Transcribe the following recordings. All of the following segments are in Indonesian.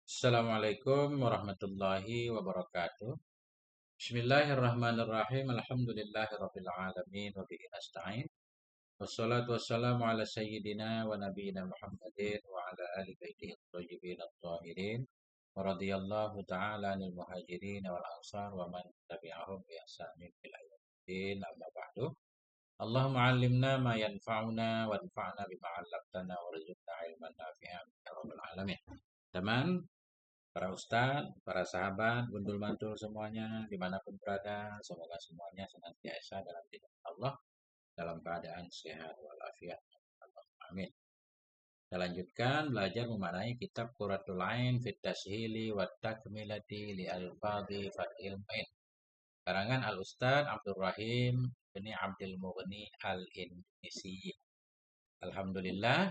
Assalamualaikum warahmatullahi wabarakatuh. Bismillahirrahmanirrahim. Alhamdulillahirabbil alamin wa bihi nasta'in. Wassalatu wassalamu ala sayyidina wa nabiyyina Muhammadin wa ala ali baitihi thayyibin at-tahirin. Wa radhiyallahu ta'ala 'anil muhajirin wal ansar wa man tabi'ahum bi ihsanin ila yaumiddin. Amma ba'du. Allahumma 'allimna ma yanfa'una wanfa'na bima 'allamtana warzuqna ilman nafi'an ya rabbal alamin. Teman, para ustadz, para sahabat, gundul mantul semuanya, dimanapun berada, semoga semuanya senantiasa dalam lindungan Allah, dalam keadaan sehat walafiat. Amin. Kita lanjutkan belajar memaknai kitab Qurratul Ain fit Tashhili wa Takmilati li Al-Fadhi Fathil Main. Karangan Al-Ustadz Abdul Rahim bin Abdul Mughni Al-Indonesi. Alhamdulillah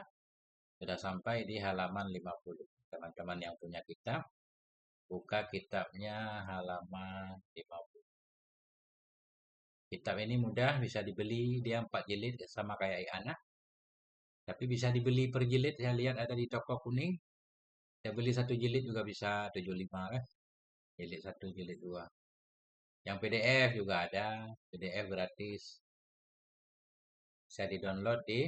sudah sampai di halaman 50. Teman-teman yang punya kitab, buka kitabnya halaman 50. Kitab ini mudah, bisa dibeli. Dia 4 jilid sama kayak anak. Tapi bisa dibeli per jilid. Saya lihat ada di toko kuning. Saya beli 1 jilid juga bisa 75 kan. Jilid 1, jilid 2. Yang PDF juga ada. PDF gratis. Bisa di-download di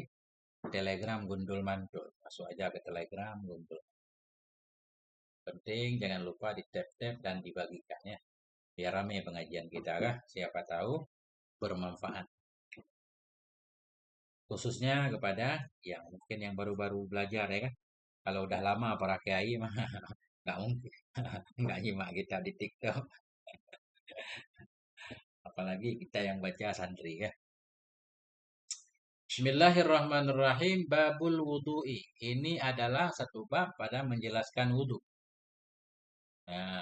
Telegram Gundul Mantul. Masuk aja ke Telegram Gundul. Penting jangan lupa di-tap-tap dan dibagikannya. Biar ramai pengajian kita kah. Siapa tahu bermanfaat. Khususnya kepada yang mungkin yang baru-baru belajar ya kan. Kalau udah lama para kiai mah nggak mungkin nggak nyimak kita di TikTok. Apalagi kita yang baca santri ya. Bismillahirrahmanirrahim. Babul wudu'i. Ini adalah satu bab pada menjelaskan wudu. Nah,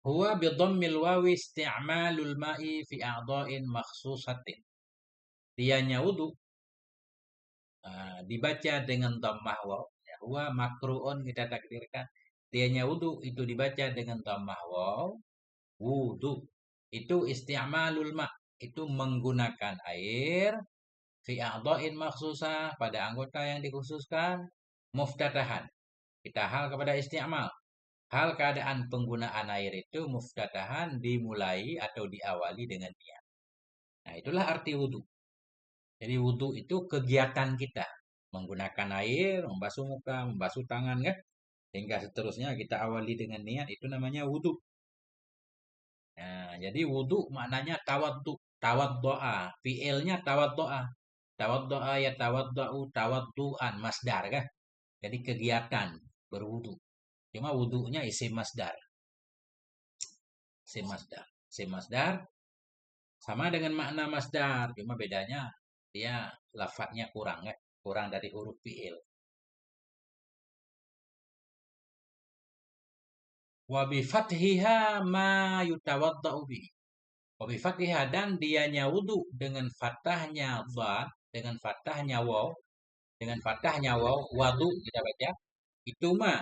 huwa bidhammil wawi isti'malul ma'i fi a'dha'in makhsusatin. Dianya wudu dibaca dengan dhammah waw. Ya, huwa makru'un kita takdirkan. Dianya wudu itu dibaca dengan dhammah waw. Wudu itu isti'malul ma, itu menggunakan air fi a'dha'in makhsusah pada anggota yang dikhususkan, muftatahan. Kita hal kepada isti'mal. Hal keadaan penggunaan air itu muftatahan, dimulai atau diawali dengan niat. Nah, itulah arti wudu. Jadi wudu itu kegiatan kita. Menggunakan air, membasuh muka, membasuh tangan kan. Hingga seterusnya kita awali dengan niat, itu namanya wudu. Nah, jadi wudu maknanya tawaddu. Tawaddoa. Fi'ilnya tawaddoa. Tawaddoa ya tawaddau, tawadduan. Masdar kan. Jadi kegiatan berwudu. Cuma wudunya isim masdar. Isim masdar. Isim masdar sama dengan makna masdar. Cuma bedanya dia lafadznya kurang ya. Kurang dari huruf fi'il. Wa bi fathiha ma yutawaddau bihi. Wa bi fathiha dan dianya wudu dengan fathahnya dha, dengan fathahnya waw, dengan fathahnya waw, wadu kita baca. Itu mah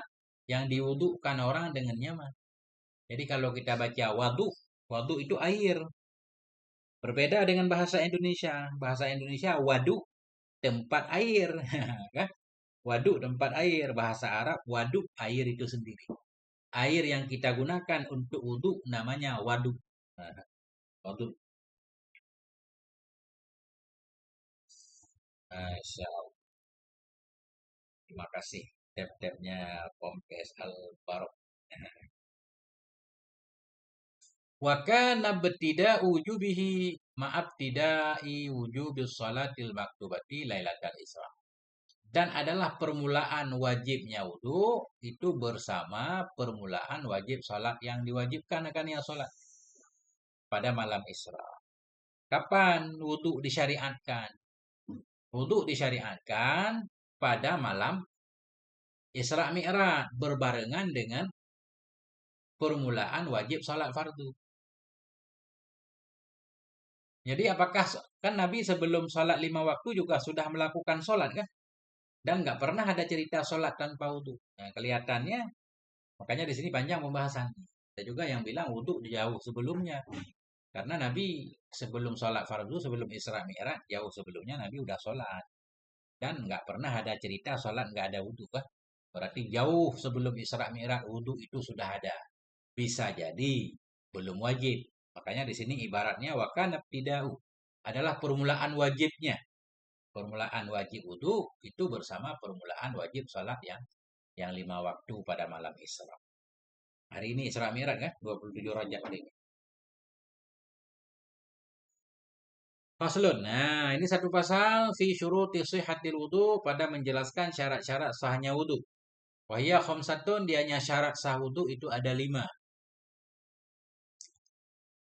yang diwudukan orang dengannya mah. Jadi kalau kita baca wadu, wadu itu air. Berbeda dengan bahasa Indonesia. Bahasa Indonesia wadu tempat air, kan? Waduk tempat air. Bahasa Arab waduk air itu sendiri. Air yang kita gunakan untuk wudhu namanya waduk. Nah, waduk. Masya Allah. Terima kasih. Tab-tabnya Pompes Al-Barok. Wa kana btida'u wujubihi ma'abtida'i wujubis salatil maktubati lailatal Isra. Dan adalah permulaan wajibnya wudhu itu bersama permulaan wajib sholat yang diwajibkan akan yang sholat pada malam Isra. Kapan wudhu disyariatkan? Wudhu disyariatkan pada malam Isra Mi'raj berbarengan dengan permulaan wajib sholat fardu. Jadi apakah kan Nabi sebelum sholat 5 waktu juga sudah melakukan sholat kan? Dan nggak pernah ada cerita sholat tanpa wudhu. Nah, kelihatannya makanya di sini panjang pembahasan. Ada juga yang bilang wudhu jauh sebelumnya. Karena Nabi sebelum sholat fardu, sebelum Isra Mi'raj, jauh sebelumnya Nabi udah sholat. Dan nggak pernah ada cerita sholat nggak ada wudhu kan? Berarti jauh sebelum Isra Mi'raj wudhu itu sudah ada. Bisa jadi belum wajib. Makanya di sini ibaratnya wakana ibtida'u adalah permulaan wajibnya. Permulaan wajib wudhu itu bersama permulaan wajib salat yang 5 waktu pada malam Isra. Hari ini Isra Mi'raj kan 27 Rajab ini. Faslun. Nah, ini satu pasal fi syuruti sihhatil wudu pada menjelaskan syarat-syarat sahnya wudu. Wahya khamsatun, dianya syarat sah wudu itu ada 5.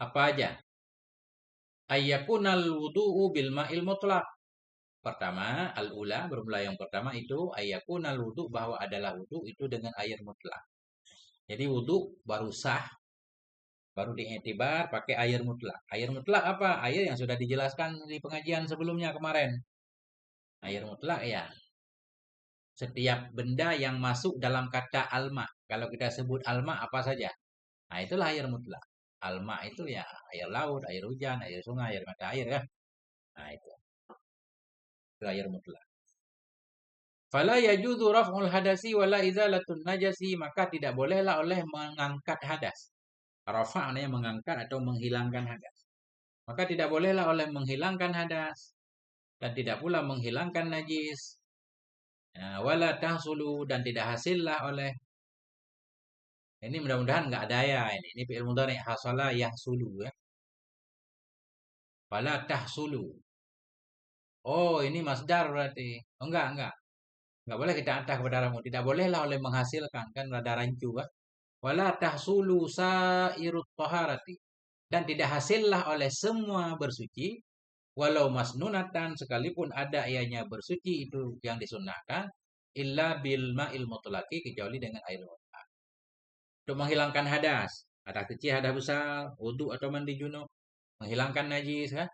Apa aja? Ayyakunal wudu'u bil ma'il mutlaq. Pertama, al-ula, bermula yang pertama itu ayyakunal wudu, bahwa adalah wudu itu dengan air mutlak. Jadi wudu baru sah, baru diiktibar pakai air mutlak. Air mutlak apa? Air yang sudah dijelaskan di pengajian sebelumnya kemarin. Air mutlak ya, setiap benda yang masuk dalam kata alma. Kalau kita sebut alma apa saja? Nah, itulah air mutlak. Alma itu ya air laut, air hujan, air sungai, air mata air kan. Nah, itu air mutlak. Fala yajuzu raf'ul hadasi wala izalatun najasi, maka tidak bolehlah oleh mengangkat hadas. Rafa' artinya mengangkat atau menghilangkan hadas. Maka tidak bolehlah oleh menghilangkan hadas dan tidak pula menghilangkan najis. Nah, wala tahsulu, dan tidak hasillah oleh, ini mudah-mudahan nggak ada ya ini. Ini fi'il mudhari hasala yahsulu ya. Wala tahsulu. Oh, ini masdar berarti. Oh, enggak. Enggak boleh kita antah kepada ramu. Tidak bolehlah oleh menghasilkan, kan rada rancu kan. Wala tahsulu sairut taharati, dan tidak hasillah oleh semua bersuci, walau masnunatan, sekalipun ada ianya bersuci itu yang disunnahkan, illa bil ma'il mutlaqi, kecuali dengan air mutlak. Untuk menghilangkan hadas, hadas kecil, hadas besar, wudu atau mandi junub, menghilangkan najis kan,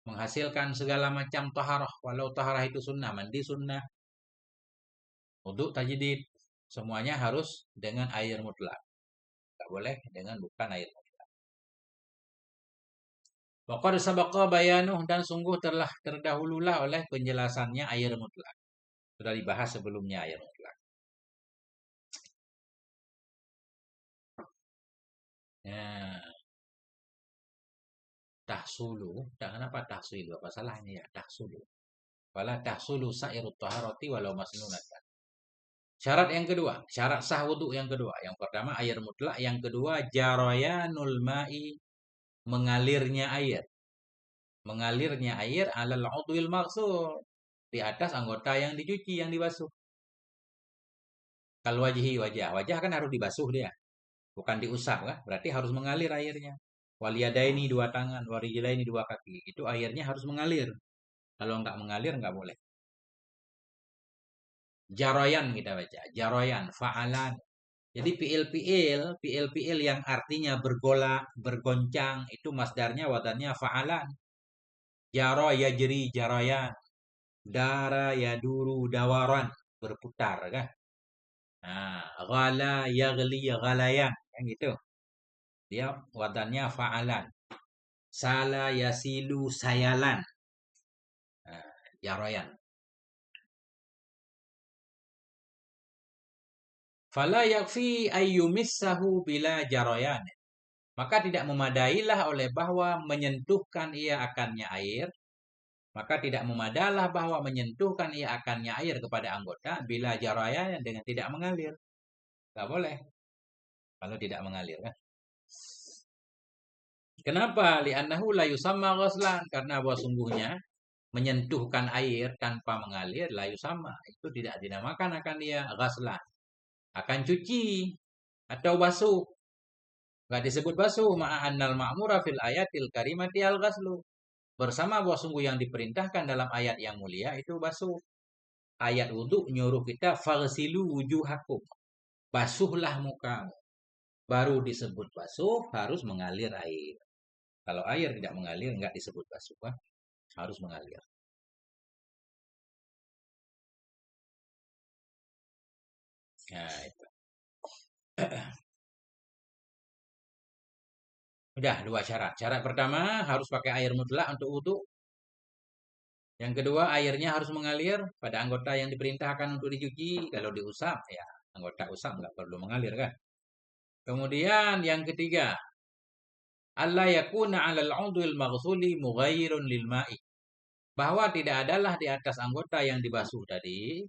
menghasilkan segala macam taharah, walau taharah itu sunnah, mandi sunnah, wudu tajdid, semuanya harus dengan air mutlak. Tak boleh dengan bukan air mutlak. Waqad sabaqa bayanuh, dan sungguh telah terdahululah oleh penjelasannya air mutlak. Sudah dibahas sebelumnya air mutlak. Ya, tahsulu. Kenapa tahsulu? Apa salahnya ya tahsulu? Wala tahsulu sairut taharati walau masnunatan. Syarat yang kedua, syarat sah wudu yang kedua. Yang pertama air mutlak, yang kedua jarayanul ma'i, mengalirnya air. Mengalirnya air alal udwil maghsul, di atas anggota yang dicuci, yang dibasuh. Kalau wajah kan harus dibasuh dia, bukan diusap kan? Berarti harus mengalir airnya. Waliyadaini, dua tangan, warijlaini, dua kaki. Itu airnya harus mengalir. Kalau nggak mengalir nggak boleh. Jaroyan kita baca, jaroyan, fa'alan. Jadi fiil-fiil yang artinya bergolak, bergoncang, itu masdarnya wadannya fa'alan. Jaro yajri jaroyan, dara yaduru dawaran, berputar kan. Nah, ghala yaghli ghalayan, kan gitu. Dia wadannya fa'alan. Sala yasilu sayalan. Nah, jaroyan. Fala yakfi ayyumissahu bila jaroyan. Maka tidak memadailah oleh bahwa menyentuhkan ia akannya air. Maka tidak memadalah bahwa menyentuhkan ia akannya air kepada anggota bila jaroyan dengan tidak mengalir. Tidak boleh kalau tidak mengalir kan. Kenapa? Li'annahu la yusamma ghuslan, karena bahwa sungguhnya menyentuhkan air tanpa mengalir la yusamma, itu tidak dinamakan akan dia ghuslan. Akan cuci atau basuh. Enggak disebut basuh, ma'annal ma'mura fil ayatil karimati al-ghaslu. Bersama bahwa sungguh yang diperintahkan dalam ayat yang mulia itu basuh. Ayat wudhu nyuruh kita faghsilu wujuhakum. Basuhlah muka. Baru disebut basuh, harus mengalir air. Kalau air tidak mengalir, enggak disebut basuh. Harus mengalir. Nah, itu. Udah dua syarat. Syarat pertama harus pakai air mutlak untuk wudhu. Yang kedua, airnya harus mengalir pada anggota yang diperintahkan untuk dicuci. Kalau diusap, ya anggota usap nggak perlu mengalir kan. Kemudian yang ketiga, alla yakuna 'alal 'udwil maghsuli mughayyirun lil ma'i. Bahwa tidak adalah di atas anggota yang dibasuh tadi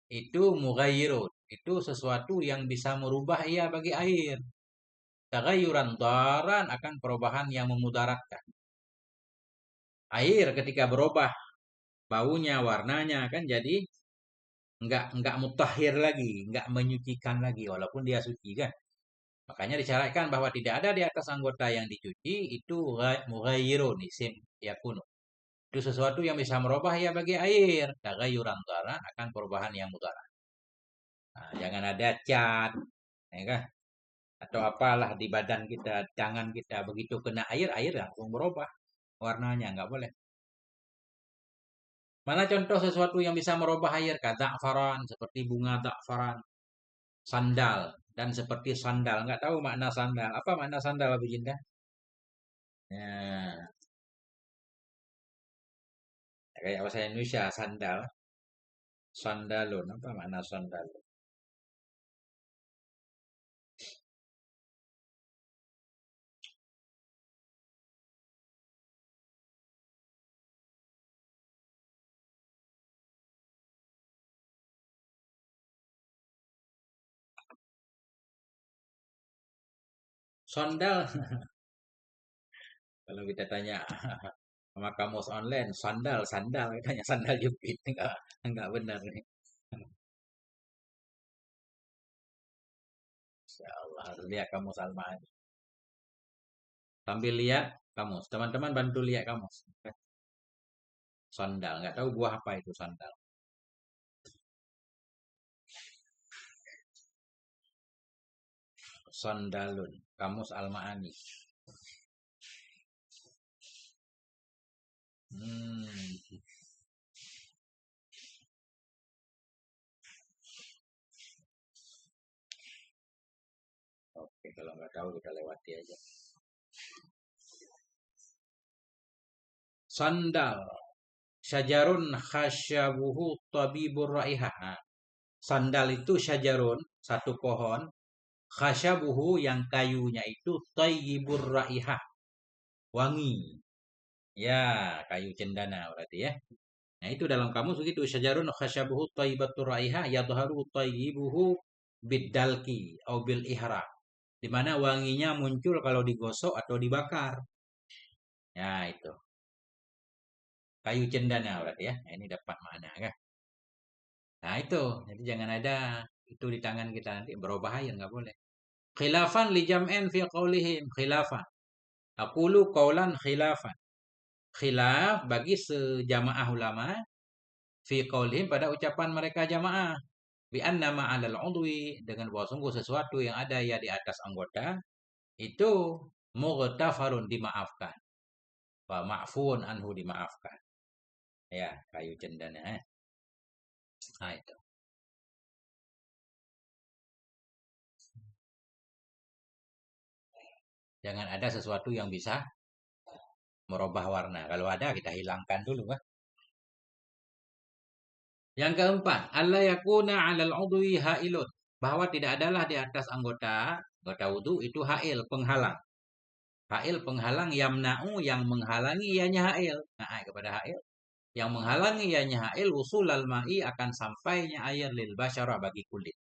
itu mughayyirun. Itu sesuatu yang bisa merubah ia bagi air. Taghayyuran daran akan perubahan yang memudaratkan. Air ketika berubah baunya, warnanya kan jadi nggak mutahhir lagi, nggak menyucikan lagi walaupun dia suci kan. Makanya disyaratkan bahwa tidak ada di atas anggota yang dicuci itu mughayyirun isim yakunu. Itu sesuatu yang bisa merubah ya bagi air. Taghayyuran daran akan perubahan yang mudarat. Nah, jangan ada cat, ya kan? Atau apalah di badan kita, tangan kita begitu kena air, air langsung berubah warnanya, nggak boleh. Mana contoh sesuatu yang bisa merubah air? Za'faran, seperti bunga za'faran, sandal, dan seperti sandal. Nggak tahu makna sandal. Apa makna sandal, Abu Jinda? Ya, kayak bahasa Indonesia, sandal. Sandalun, apa makna sandal? Sandal, kalau kita tanya sama kamus online, sandal, sandal, katanya sandal jepit. Enggak benar nih. Insya Allah, harus lihat kamus Al-Ma'ani. Sambil lihat kamus. Teman-teman bantu lihat kamus. Sandal, nggak tahu buah apa itu sandal. Sandalun, kamus Al-Ma'ani. Hmm. Oke, kalau nggak tahu kita lewati aja. Sandal, syajarun khasyabuhu tabibur raihah. Nah, sandal itu syajarun, satu pohon, khasyabuhu yang kayunya itu tayyibur raihah, wangi. Ya, kayu cendana berarti ya. Nah, itu dalam kamus begitu. Syajarun khasyabuhu thayyibatur raihah yadharu thayyibuhu biddalki au bil ihra. Di mana wanginya muncul kalau digosok atau dibakar. Ya, itu. Kayu cendana berarti ya. Nah, ini dapat makna kan. Nah, itu. Jadi jangan ada itu di tangan kita nanti berubah air nggak boleh. Khilafan li jam'in fi qaulihim khilafan. Aqulu qaulan khilafan. Khilaf bagi sejamaah ulama fi qaulihim pada ucapan mereka jamaah. Bi anna ma'alal udwi dengan bahwa sungguh sesuatu yang ada ya di atas anggota itu mughtafarun dimaafkan. Wa ma'fun anhu dimaafkan. Ya, kayu cendana. Nah, itu. Jangan ada sesuatu yang bisa merubah warna. Kalau ada kita hilangkan dulu kan. Yang keempat, alla yakuna 'alal udwi hailun. Bahwa tidak adalah di atas anggota wudu itu hail, penghalang. Hail penghalang yamna'u yang menghalangi ianya hail. Nah, kepada hail yang menghalangi ianya hail usulal ma'i akan sampainya air lil basyara bagi kulit.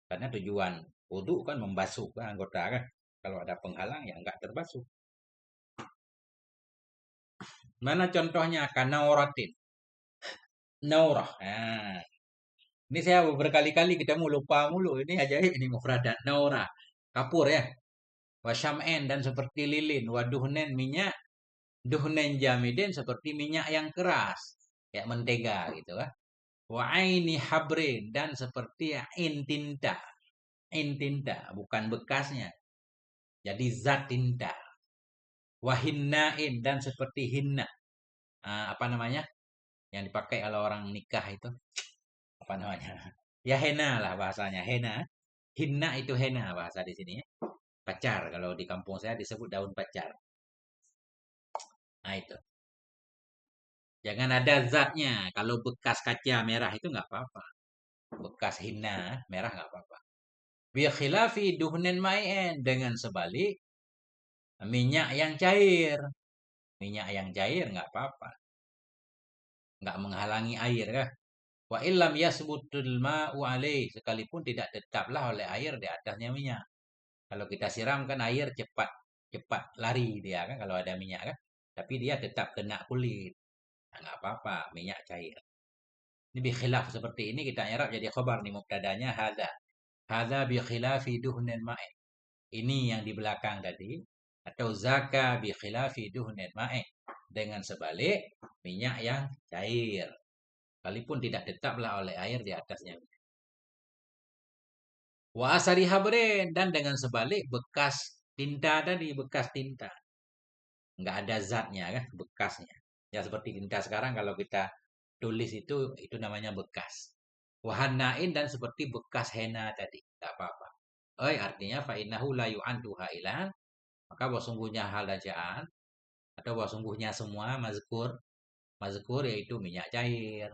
Karena tujuan wudu kan membasuh kan anggota kan. Kalau ada penghalang ya enggak terbasuh. Mana contohnya? Kanauratin. Naurah. Nah, ini saya berkali-kali ketemu lupa mulu. Ini ajaib ini mufradat. Naurah. Kapur ya. Wasyam'en dan seperti lilin. Waduhnen minyak. Duhnen jamidin seperti minyak yang keras. Kayak mentega gitu kan. Wa aini habrin dan seperti in tinta. In tinta. Bukan bekasnya. Jadi zat tinta. Wahinnain dan seperti hinna. Apa namanya? Yang dipakai oleh orang nikah itu. Apa namanya? Ya henna lah bahasanya. Henna. Hinna itu henna bahasa di sini ya. Pacar. Kalau di kampung saya disebut daun pacar. Nah itu. Jangan ada zatnya. Kalau bekas kaca merah itu nggak apa-apa. Bekas hina merah nggak apa-apa. Bi khilafi duhnin ma'in, dengan sebalik minyak yang cair. Minyak yang cair nggak apa-apa. Nggak menghalangi air kan. Wa illam yasbutul ma'u alaih, sekalipun tidak tetaplah oleh air di atasnya minyak. Kalau kita siram kan air cepat cepat lari dia kan kalau ada minyak kan. Tapi dia tetap kena kulit. Nah, nggak apa-apa, minyak cair. Ini bi khilaf seperti ini kita i'rab jadi khabar nih, mubtadanya hadza. Hadza bi khilafi duhnin ma'in. Ini yang di belakang tadi, atau zaka bi khilafi duhnin ma'in, dengan sebalik minyak yang cair. Sekalipun tidak tetaplah oleh air di atasnya. Wa asari habrin, dan dengan sebalik bekas tinta tadi, bekas tinta. Nggak ada zatnya kan, bekasnya. Ya seperti tinta sekarang kalau kita tulis itu namanya bekas. Wahanain, dan seperti bekas henna tadi. Nggak apa-apa. Artinya fa'innahu la yu'andu ha'ilan, maka bahwa sungguhnya hal dajaan, atau bahwa sungguhnya semua mazkur, mazkur yaitu minyak cair,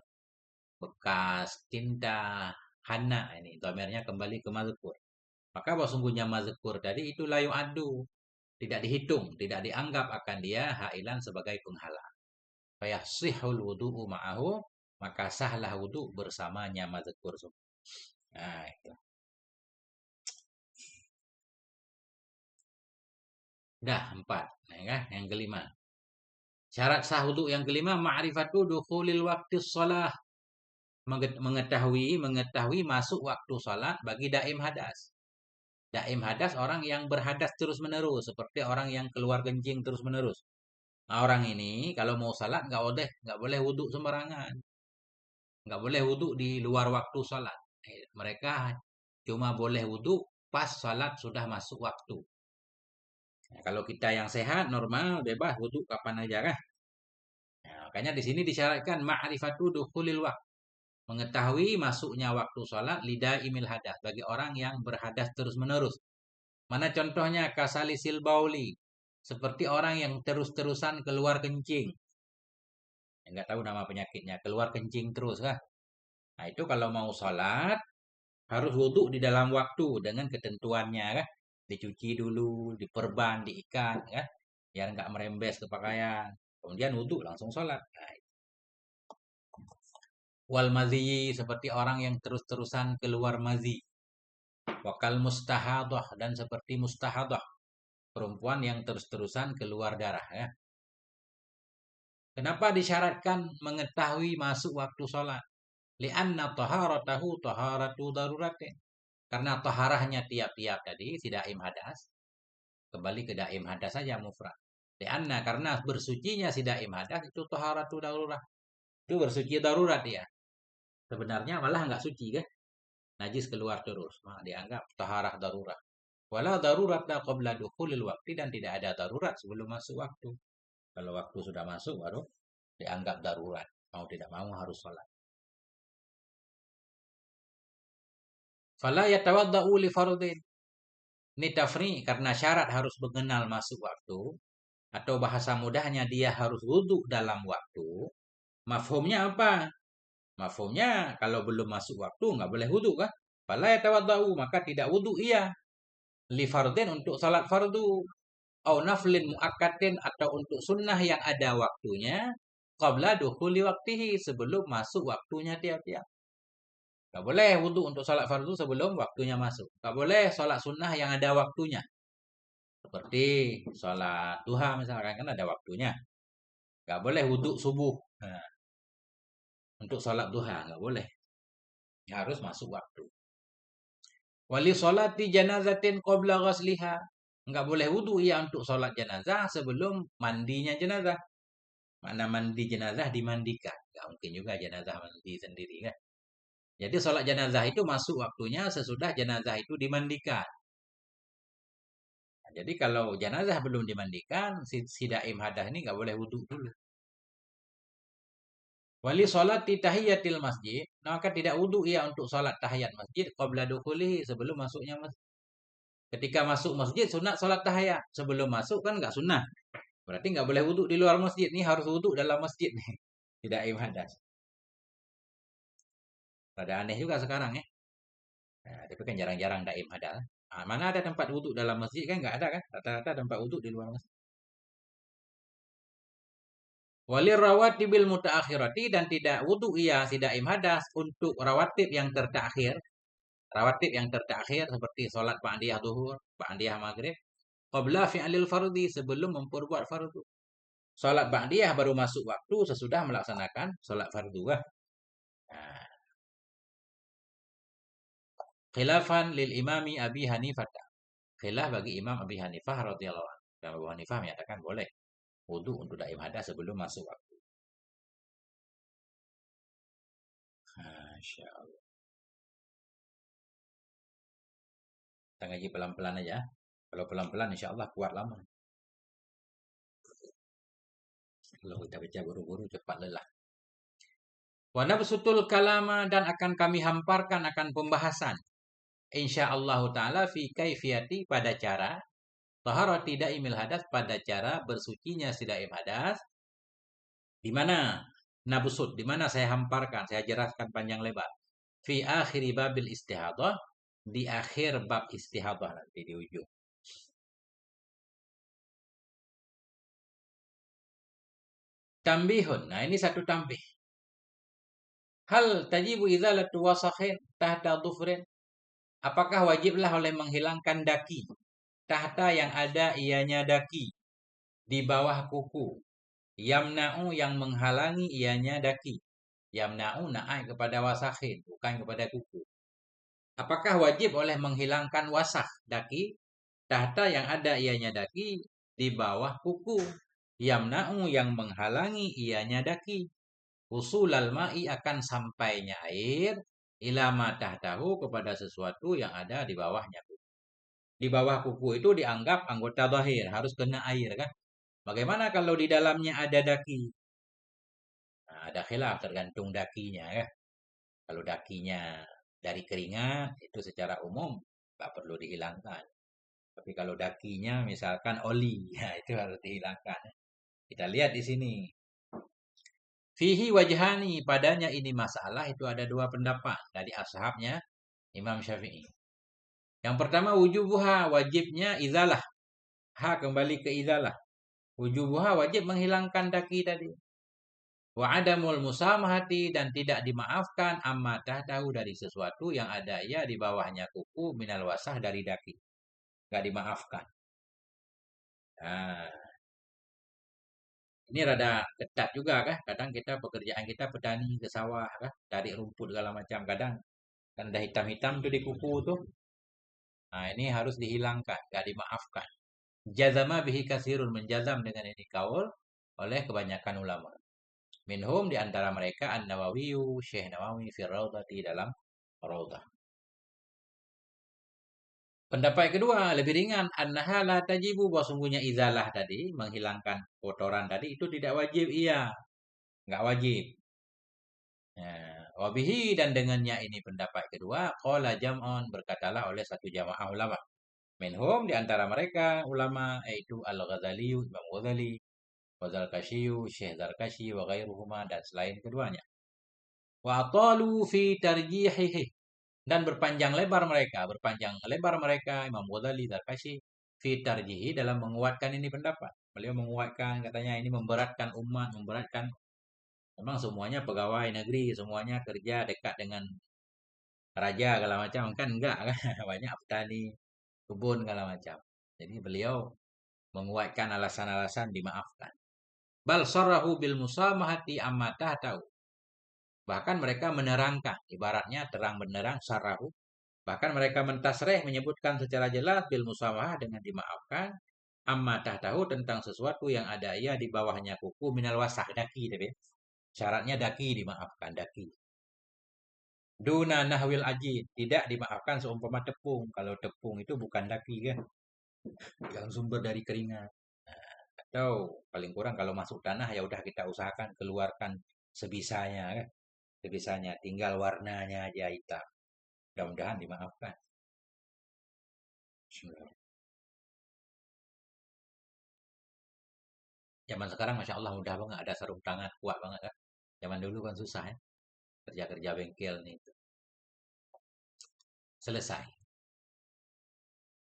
bekas tinta, hana, ini domernya kembali ke mazkur. Maka bahwa sungguhnya mazkur tadi itu la yu'addu, tidak dihitung, tidak dianggap akan dia ha'ilan sebagai penghalang. Fayasihul wudu'u ma'ahu, maka sahlah wudu bersamanya mazkur. Nah, itu. Dah, 4. Nah, kan? Yang kelima. Syarat sah wudu yang kelima, ma'rifatu dukhulil waktu shalah. Mengetahui masuk waktu salat bagi daim hadas. Daim hadas orang yang berhadas terus-menerus, seperti orang yang keluar kencing terus-menerus. Nah, orang ini kalau mau salat nggak boleh wudu sembarangan. Nggak boleh wudu di luar waktu salat. Mereka cuma boleh wudu pas salat sudah masuk waktu. Nah, kalau kita yang sehat, normal, bebas wudu kapan aja kan. Nah, makanya di sini disyaratkan ma'rifatu dukhulil waqt, mengetahui masuknya waktu sholat lidah imil hadas bagi orang yang berhadas terus-menerus. Mana contohnya? Kasalisil bauli, seperti orang yang terus-terusan keluar kencing. Enggak tahu nama penyakitnya, keluar kencing terus kan. Nah, itu kalau mau sholat harus wudhu di dalam waktu dengan ketentuannya kan. Dicuci dulu, diperban, diikat kan, biar nggak merembes ke pakaian. Kemudian wudhu langsung sholat. Nah, wal madhi, seperti orang yang terus-terusan keluar madhi. Wakal mustahadah, dan seperti mustahadah, perempuan yang terus-terusan keluar darah ya. Kenapa disyaratkan mengetahui masuk waktu sholat? Lianna taharatahu taharatu daruratin. Karena taharahnya tiap-tiap tadi tidak im hadas. Kembali ke daim hadas saja mufrad. Lianna, karena bersucinya si daim hadas itu taharatu darurat. Itu bersuci darurat ya. Sebenarnya malah nggak suci kan? Najis keluar terus. Maka dianggap taharah darurat. Wala darurat qabla dukhulil waktu, dan tidak ada darurat sebelum masuk waktu. Kalau waktu sudah masuk baru dianggap darurat. Mau tidak mau harus sholat. Fala yatawadda'u li fardin. Ini tafri, karena syarat harus mengenal masuk waktu, atau bahasa mudahnya dia harus wudhu dalam waktu. Mafhumnya apa? Mafhumnya kalau belum masuk waktu nggak boleh wudhu kan? Fala yatawadda'u, maka tidak wudhu ia. Li fardin, untuk salat fardu. Au naflin muakkatin, atau untuk sunnah yang ada waktunya. Qabla dukhuli waktihi, sebelum masuk waktunya tiap-tiap. Gak boleh wudhu untuk salat fardu sebelum waktunya masuk. Gak boleh salat sunnah yang ada waktunya. Seperti salat duha misalkan, kan ada waktunya. Gak boleh wudhu subuh. Nah, untuk salat duha gak boleh. Harus masuk waktu. Wali salati janazatin qabla ghasliha. Enggak boleh wudhu ya untuk salat jenazah sebelum mandinya jenazah. Mana mandi jenazah dimandikan. Enggak mungkin juga jenazah mandi sendiri kan. Jadi salat jenazah itu masuk waktunya sesudah jenazah itu dimandikan. Nah, jadi kalau jenazah belum dimandikan, si daim hadah ini enggak boleh wudhu dulu. Wali salat tahiyatil masjid, maka tidak wudhu ia untuk salat tahiyat masjid qabla dukhulihi, sebelum masuknya masjid. Ketika masuk masjid sunat salat tahiyat, sebelum masuk kan enggak sunat. Berarti enggak boleh wudhu di luar masjid, nih harus wudhu dalam masjid nih. Tidak im hadas. Rada aneh juga sekarang ya. Nah, tapi kan jarang-jarang daim hadas. Ah, mana ada tempat wudhu dalam masjid kan nggak ada kan? Rata-rata tempat wudhu di luar masjid. Walir rawatibil mutaakhirati dan tidak wudhu ia tidak im hadas untuk rawatib yang terakhir. Rawatib yang terakhir seperti sholat ba'diyah duhur, ba'diyah maghrib. Qabla fi'lil fardhi sebelum memperbuat fardu. Sholat ba'diyah baru masuk waktu sesudah melaksanakan sholat fardu. Nah, khilafan lil imami Abi Hanifah. Khilaf bagi Imam Abi Hanifah radhiyallahu anhu. Imam Abu Hanifah menyatakan boleh wudu untuk daim hadas sebelum masuk waktu. Masya Allah. Kita ngaji pelan-pelan aja. Kalau pelan-pelan insya Allah kuat lama. Kalau kita baca buru-buru cepat lelah. Wa nabsutul kalama dan akan kami hamparkan akan pembahasan. Insya Allah Ta'ala fi kaifiyati pada cara. Taharati daimil hadas pada cara bersucinya si daim hadas. Di mana? Nabsut. Di mana saya hamparkan. Saya jelaskan panjang lebar. Fi akhiri babil istihadah. Di akhir bab istihadah nanti di ujung. Tambihun. Nah ini satu tambih. Hal tajibu izalatu wasakhin tahta dhufrin. Apakah wajiblah oleh menghilangkan daki? Tahta yang ada ianya daki. Di bawah kuku. Yamna'u yang menghalangi ianya daki. Yamna'u na'ai kepada wasakhin. Bukan kepada kuku. Apakah wajib oleh menghilangkan wasakh daki? Tahta yang ada ianya daki. Di bawah kuku. Yamna'u yang menghalangi ianya daki. Usulal ma'i akan sampainya air ilama tahtahu kepada sesuatu yang ada di bawahnya. Di bawah kuku itu dianggap anggota zahir, harus kena air kan? Bagaimana kalau di dalamnya ada daki? Nah, ada khilaf tergantung dakinya ya. Kalau dakinya dari keringat itu secara umum nggak perlu dihilangkan. Tapi kalau dakinya misalkan oli, ya itu harus dihilangkan. Kita lihat di sini. Fihi wajhani padanya ini masalah itu ada dua pendapat dari ashabnya Imam Syafi'i. Yang pertama wujubuha wajibnya izalah. Ha kembali ke izalah. Wujubuha wajib menghilangkan daki tadi. Wa adamul musamahati dan tidak dimaafkan amma tahtahu dari sesuatu yang ada ya di bawahnya kuku minal wasah dari daki. Enggak dimaafkan. Nah, ini rada ketat juga kah? Kadang kita pekerjaan kita petani ke sawah kah? Cari rumput segala macam kadang kan ada hitam-hitam tuh di kuku tuh. Nah, ini harus dihilangkan, enggak dimaafkan. Jazama bihi kasirun menjazam dengan ini kaul oleh kebanyakan ulama. Minhum di antara mereka An-Nawawi, Syekh Nawawi fi Raudhati dalam Raudhah. Pendapat kedua lebih ringan, annaha la tajibu bahwa sungguhnya izalah tadi menghilangkan kotoran tadi itu tidak wajib iya, enggak wajib. Wabihi dan dengannya ini pendapat kedua, qala jam'un berkatalah oleh satu jamaah ulama. Minhum di antara mereka ulama yaitu Al-Ghazali, Imam Ghazali, wa Zarkashiyu, Syekh Zarkashi wa ghairuhuma dan selain keduanya. Wa atalu fi tarjihihi dan berpanjang lebar mereka Imam Ghazali Zarkashi fi tarjihi dalam menguatkan ini pendapat. Beliau menguatkan katanya ini memberatkan umat, memberatkan memang semuanya pegawai negeri, semuanya kerja dekat dengan raja segala macam kan enggak kan banyak petani, kebun segala macam. Jadi beliau menguatkan alasan-alasan dimaafkan. Bal sarrahu bil musamahati amma tahu. Bahkan mereka menerangkan, ibaratnya terang benderang sarahu. Bahkan mereka mentasreh menyebutkan secara jelas bil musamahah dengan dimaafkan. Amma tahu tentang sesuatu yang ada ia di bawahnya kuku minal wasah daki. Tapi syaratnya daki dimaafkan daki. Duna nahwil ajin tidak dimaafkan seumpama tepung. Kalau tepung itu bukan daki kan, yang sumber dari keringat. Nah, atau paling kurang kalau masuk tanah ya udah kita usahakan keluarkan sebisanya kan. Sebisanya tinggal warnanya aja hitam. Mudah-mudahan dimaafkan. Bismillah. Zaman sekarang Masya Allah mudah banget ada sarung tangan kuat banget kan. Zaman dulu kan susah ya, kerja-kerja bengkel nih. Selesai.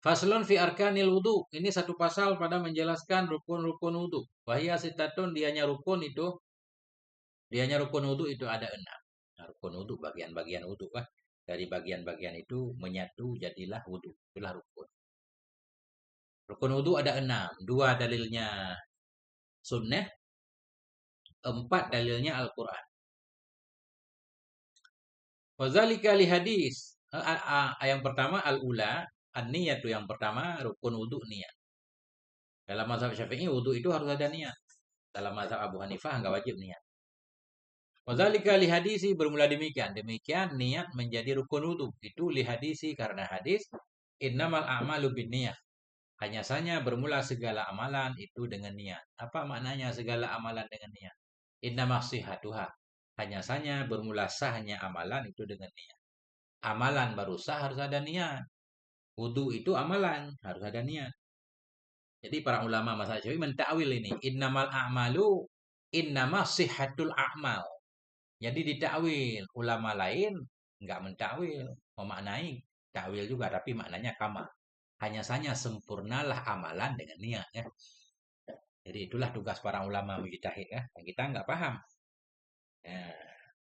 Faslun fi arkanil wudu. Ini satu pasal pada menjelaskan rukun-rukun wudu. Wahya sitatun, dianya rukun wudu itu ada 6. Nah, rukun wudu, bagian-bagian wudu kan. Dari bagian-bagian itu menyatu jadilah wudu. Itulah rukun. Rukun wudu ada 6. 2 dalilnya sunnah, 4 dalilnya Al-Quran. Wazalika li hadis. Yang pertama al-ula, an-niyat itu yang pertama, rukun wudu niat. Dalam mazhab Syafi'i wudu itu harus ada niat. Dalam mazhab Abu Hanifah enggak wajib niat. Wazalika li hadisi, bermula demikian. Demikian niat menjadi rukun wudu. Itu li hadisi karena hadis innamal a'malu binniyah. Hanya saja bermula segala amalan itu dengan niat. Apa maknanya segala amalan dengan niat? Innama sihatuha. Hanya saja bermula sahnya amalan itu dengan niat. Amalan baru sah harus ada niat. Wudu itu amalan, harus ada niat. Jadi para ulama mazhab Syafi'i mentakwil ini. Innamal a'malu innama sihhatul a'mal. Jadi ditakwil. Ulama lain enggak mentakwil, memaknai takwil juga tapi maknanya kamal. Hanya saja sempurnalah amalan dengan niat ya. Jadi itulah tugas para ulama mujtahid ya. Yang kita enggak paham. Ya,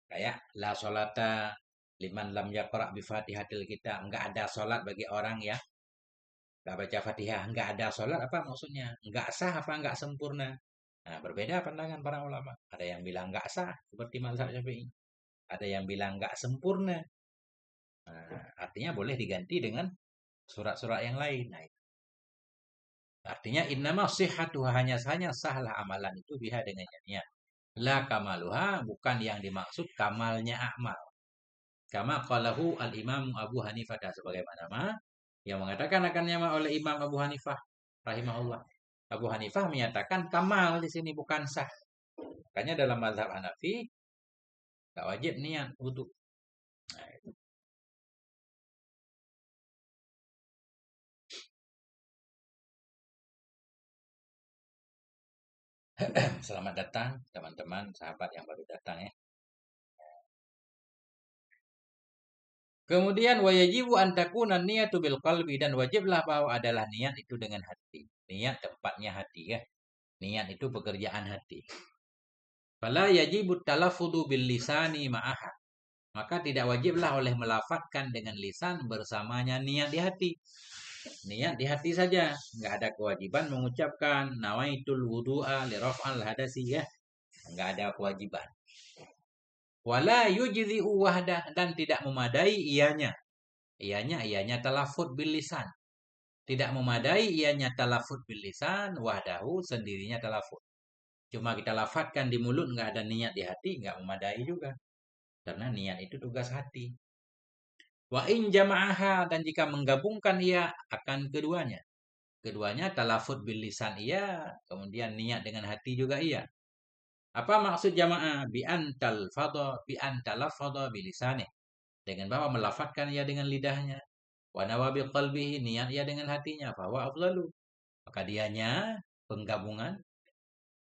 kayak la sholata liman lam yaqra bi Fatihatil Kitab. Enggak ada salat bagi orang ya enggak baca Fatihah, enggak ada salat, apa maksudnya? Enggak sah apa enggak sempurna? Nah, berbeda pandangan para ulama. Ada yang bilang enggak sah seperti mazhab Syafi'i. Ada yang bilang enggak sempurna. Nah, artinya boleh diganti dengan surat-surat yang lain. Nah, artinya innama sihhatu, hanya sahlah amalan itu biha dengannya niat. La kamaluha, bukan yang dimaksud kamalnya amal. Kama qalahu al-Imam Abu Hanifah, sebagaimana yang mengatakan akan nyama oleh Imam Abu Hanifah rahimahullah. Abu Hanifah menyatakan kamal di sini bukan sah. Makanya dalam mazhab Hanafi enggak wajib niat wudu. Nah, selamat datang teman-teman, sahabat yang baru datang ya. Kemudian wajibu antakuna niyatu bil qalbi, dan wajiblah bahwa adalah niat itu dengan hati. Niat tempatnya hati ya. Niat itu pekerjaan hati. Fala yajibu talaffudu bil lisani ma'aha. Maka tidak wajiblah oleh melafadzkan dengan lisan bersamanya niat di hati. Niat di hati saja, enggak ada kewajiban mengucapkan nawaitul wudu'a li raf'al hadasi ya. Enggak ada kewajiban. Wala yujzi'u wahdah, dan tidak memadai ianya. Ianya talafut bil lisan. Tidak memadai ianya talafut bil lisan, wahdahu sendirinya talafut. Cuma kita lafadzkan di mulut, enggak ada niat di hati, enggak memadai juga. Karena niat itu tugas hati. Wa in jama'aha, dan jika menggabungkan ia akan keduanya. Keduanya talafut bil lisan iya, kemudian niat dengan hati juga iya. Apa maksud jamaah? Bi antalafadha bilisane. Dengan bahwa melafatkan ia dengan lidahnya. Wa nawa bi qalbihi, niat ia dengan hatinya. Bahwa afdalu. Maka dianya penggabungan.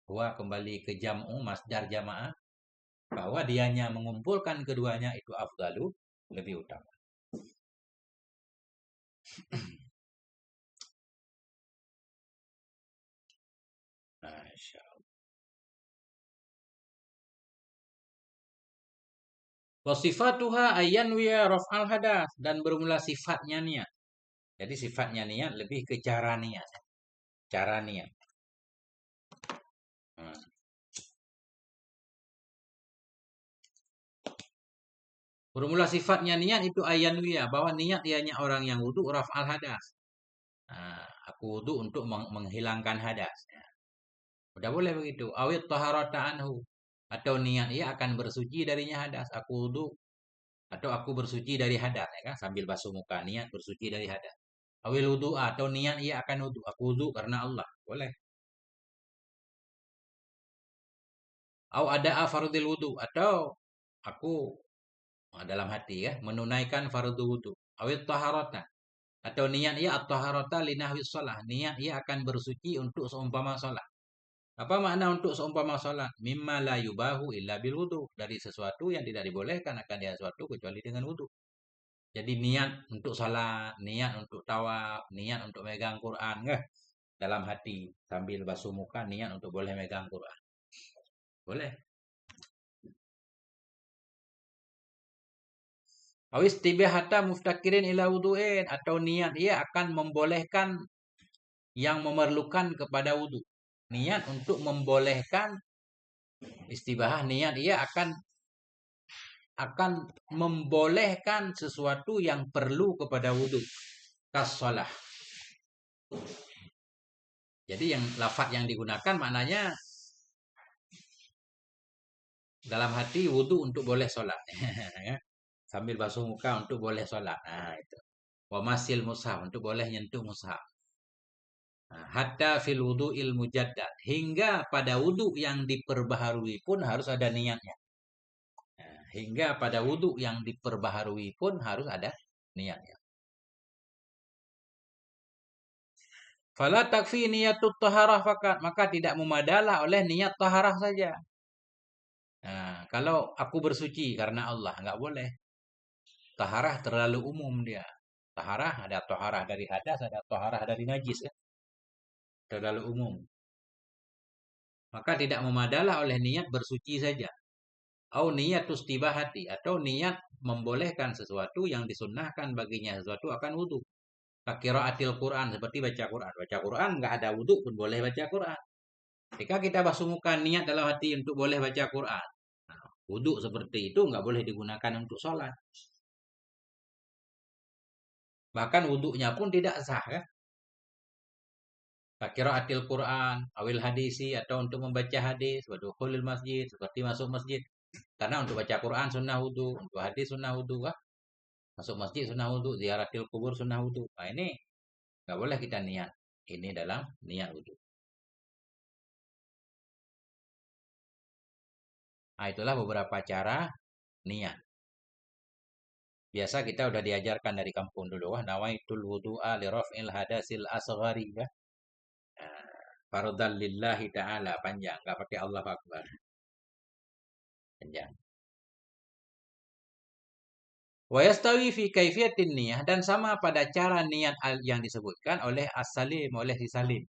Huwa kembali ke jam'u masdar jamaah. Bahwa dianya mengumpulkan keduanya itu afdalu, lebih utama. Masya Allah. Wasifatuha ayyanwiya raf'al hadas, dan bermula sifatnya niat. Jadi sifatnya niat lebih ke cara niat. Cara niat. Hmm. Bermula sifatnya niat itu ayyanwiya, bahwa niat ianya orang yang wudu raf'al hadas. Nah, aku wudu untuk menghilangkan hadas. Udah boleh begitu. Awit taharata anhu. Atau niat ia akan bersuci darinya hadas. Aku wudu atau aku bersuci dari hadas ya kan, sambil basuh muka, niat bersuci dari hadas. Awil wudu, atau niat ia akan wudu. Aku wudu karena Allah. Boleh. Au ada fardil wudu, atau aku dalam hati ya menunaikan fardu wudu. Awit taharata, atau niat ia at-taharata linahwi shalah. Niat ia akan bersuci untuk seumpama salat. Apa makna untuk seumpama sholat? Mimma la yubahu illa bil wudu. Dari sesuatu yang tidak dibolehkan akan dia sesuatu kecuali dengan wudu. Jadi niat untuk sholat, niat untuk tawaf, niat untuk megang Quran, enggak? Dalam hati sambil basuh muka, niat untuk boleh megang Quran. Boleh. Awis tibihata muftakirin ila wudu'in. Atau niat ia akan membolehkan yang memerlukan kepada wudu. Niat untuk membolehkan istibahah, niat ia akan membolehkan sesuatu yang perlu kepada wudu. Kasolah. Jadi yang lafaz yang digunakan maknanya dalam hati wudu untuk boleh sholat. Sambil basuh muka untuk boleh sholat. Nah, itu. Wa masil mushaf untuk boleh nyentuh mushaf. Nah, hatta fil wudu'il mujaddad. Hingga pada wudu yang diperbaharui pun harus ada niatnya. Nah, hingga pada wudu yang diperbaharui pun harus ada niatnya. Fala takfi niyatut taharah fakat. Maka tidak memadalah oleh niat taharah saja. Nah, kalau aku bersuci karena Allah, nggak boleh. Taharah terlalu umum dia. Taharah ada taharah dari hadas, ada taharah dari najis ya. Terlalu umum. Maka tidak memadalah oleh niat bersuci saja. Au niat tustibahati atau niat membolehkan sesuatu yang disunnahkan baginya sesuatu akan wudu. Qiraatil Quran seperti baca Quran. Baca Quran nggak ada wudu pun boleh baca Quran. Jika kita basuh muka niat dalam hati untuk boleh baca Quran. Nah, wudu seperti itu nggak boleh digunakan untuk sholat. Bahkan wudunya pun tidak sah kan. Qiraatil Quran, awil hadisi atau untuk membaca hadis, wadukhulil masjid seperti masuk masjid. Karena untuk baca Quran sunnah wudu, untuk hadis sunnah wudu, kah? Masuk masjid sunnah wudu, ziaratil kubur sunnah wudu. Nah ini nggak boleh kita niat. Ini dalam niat wudu. Nah itulah beberapa cara niat. Biasa kita udah diajarkan dari kampung dulu. Wah nawaitul wudu'a li raf'il hadasil asghari ya. Fardhan lillahi ta'ala panjang, nggak pakai Allah Akbar. Panjang. Wa yastawi fi kaifiyatin niyah dan sama pada cara niat yang disebutkan oleh As-Salim, oleh si Salim.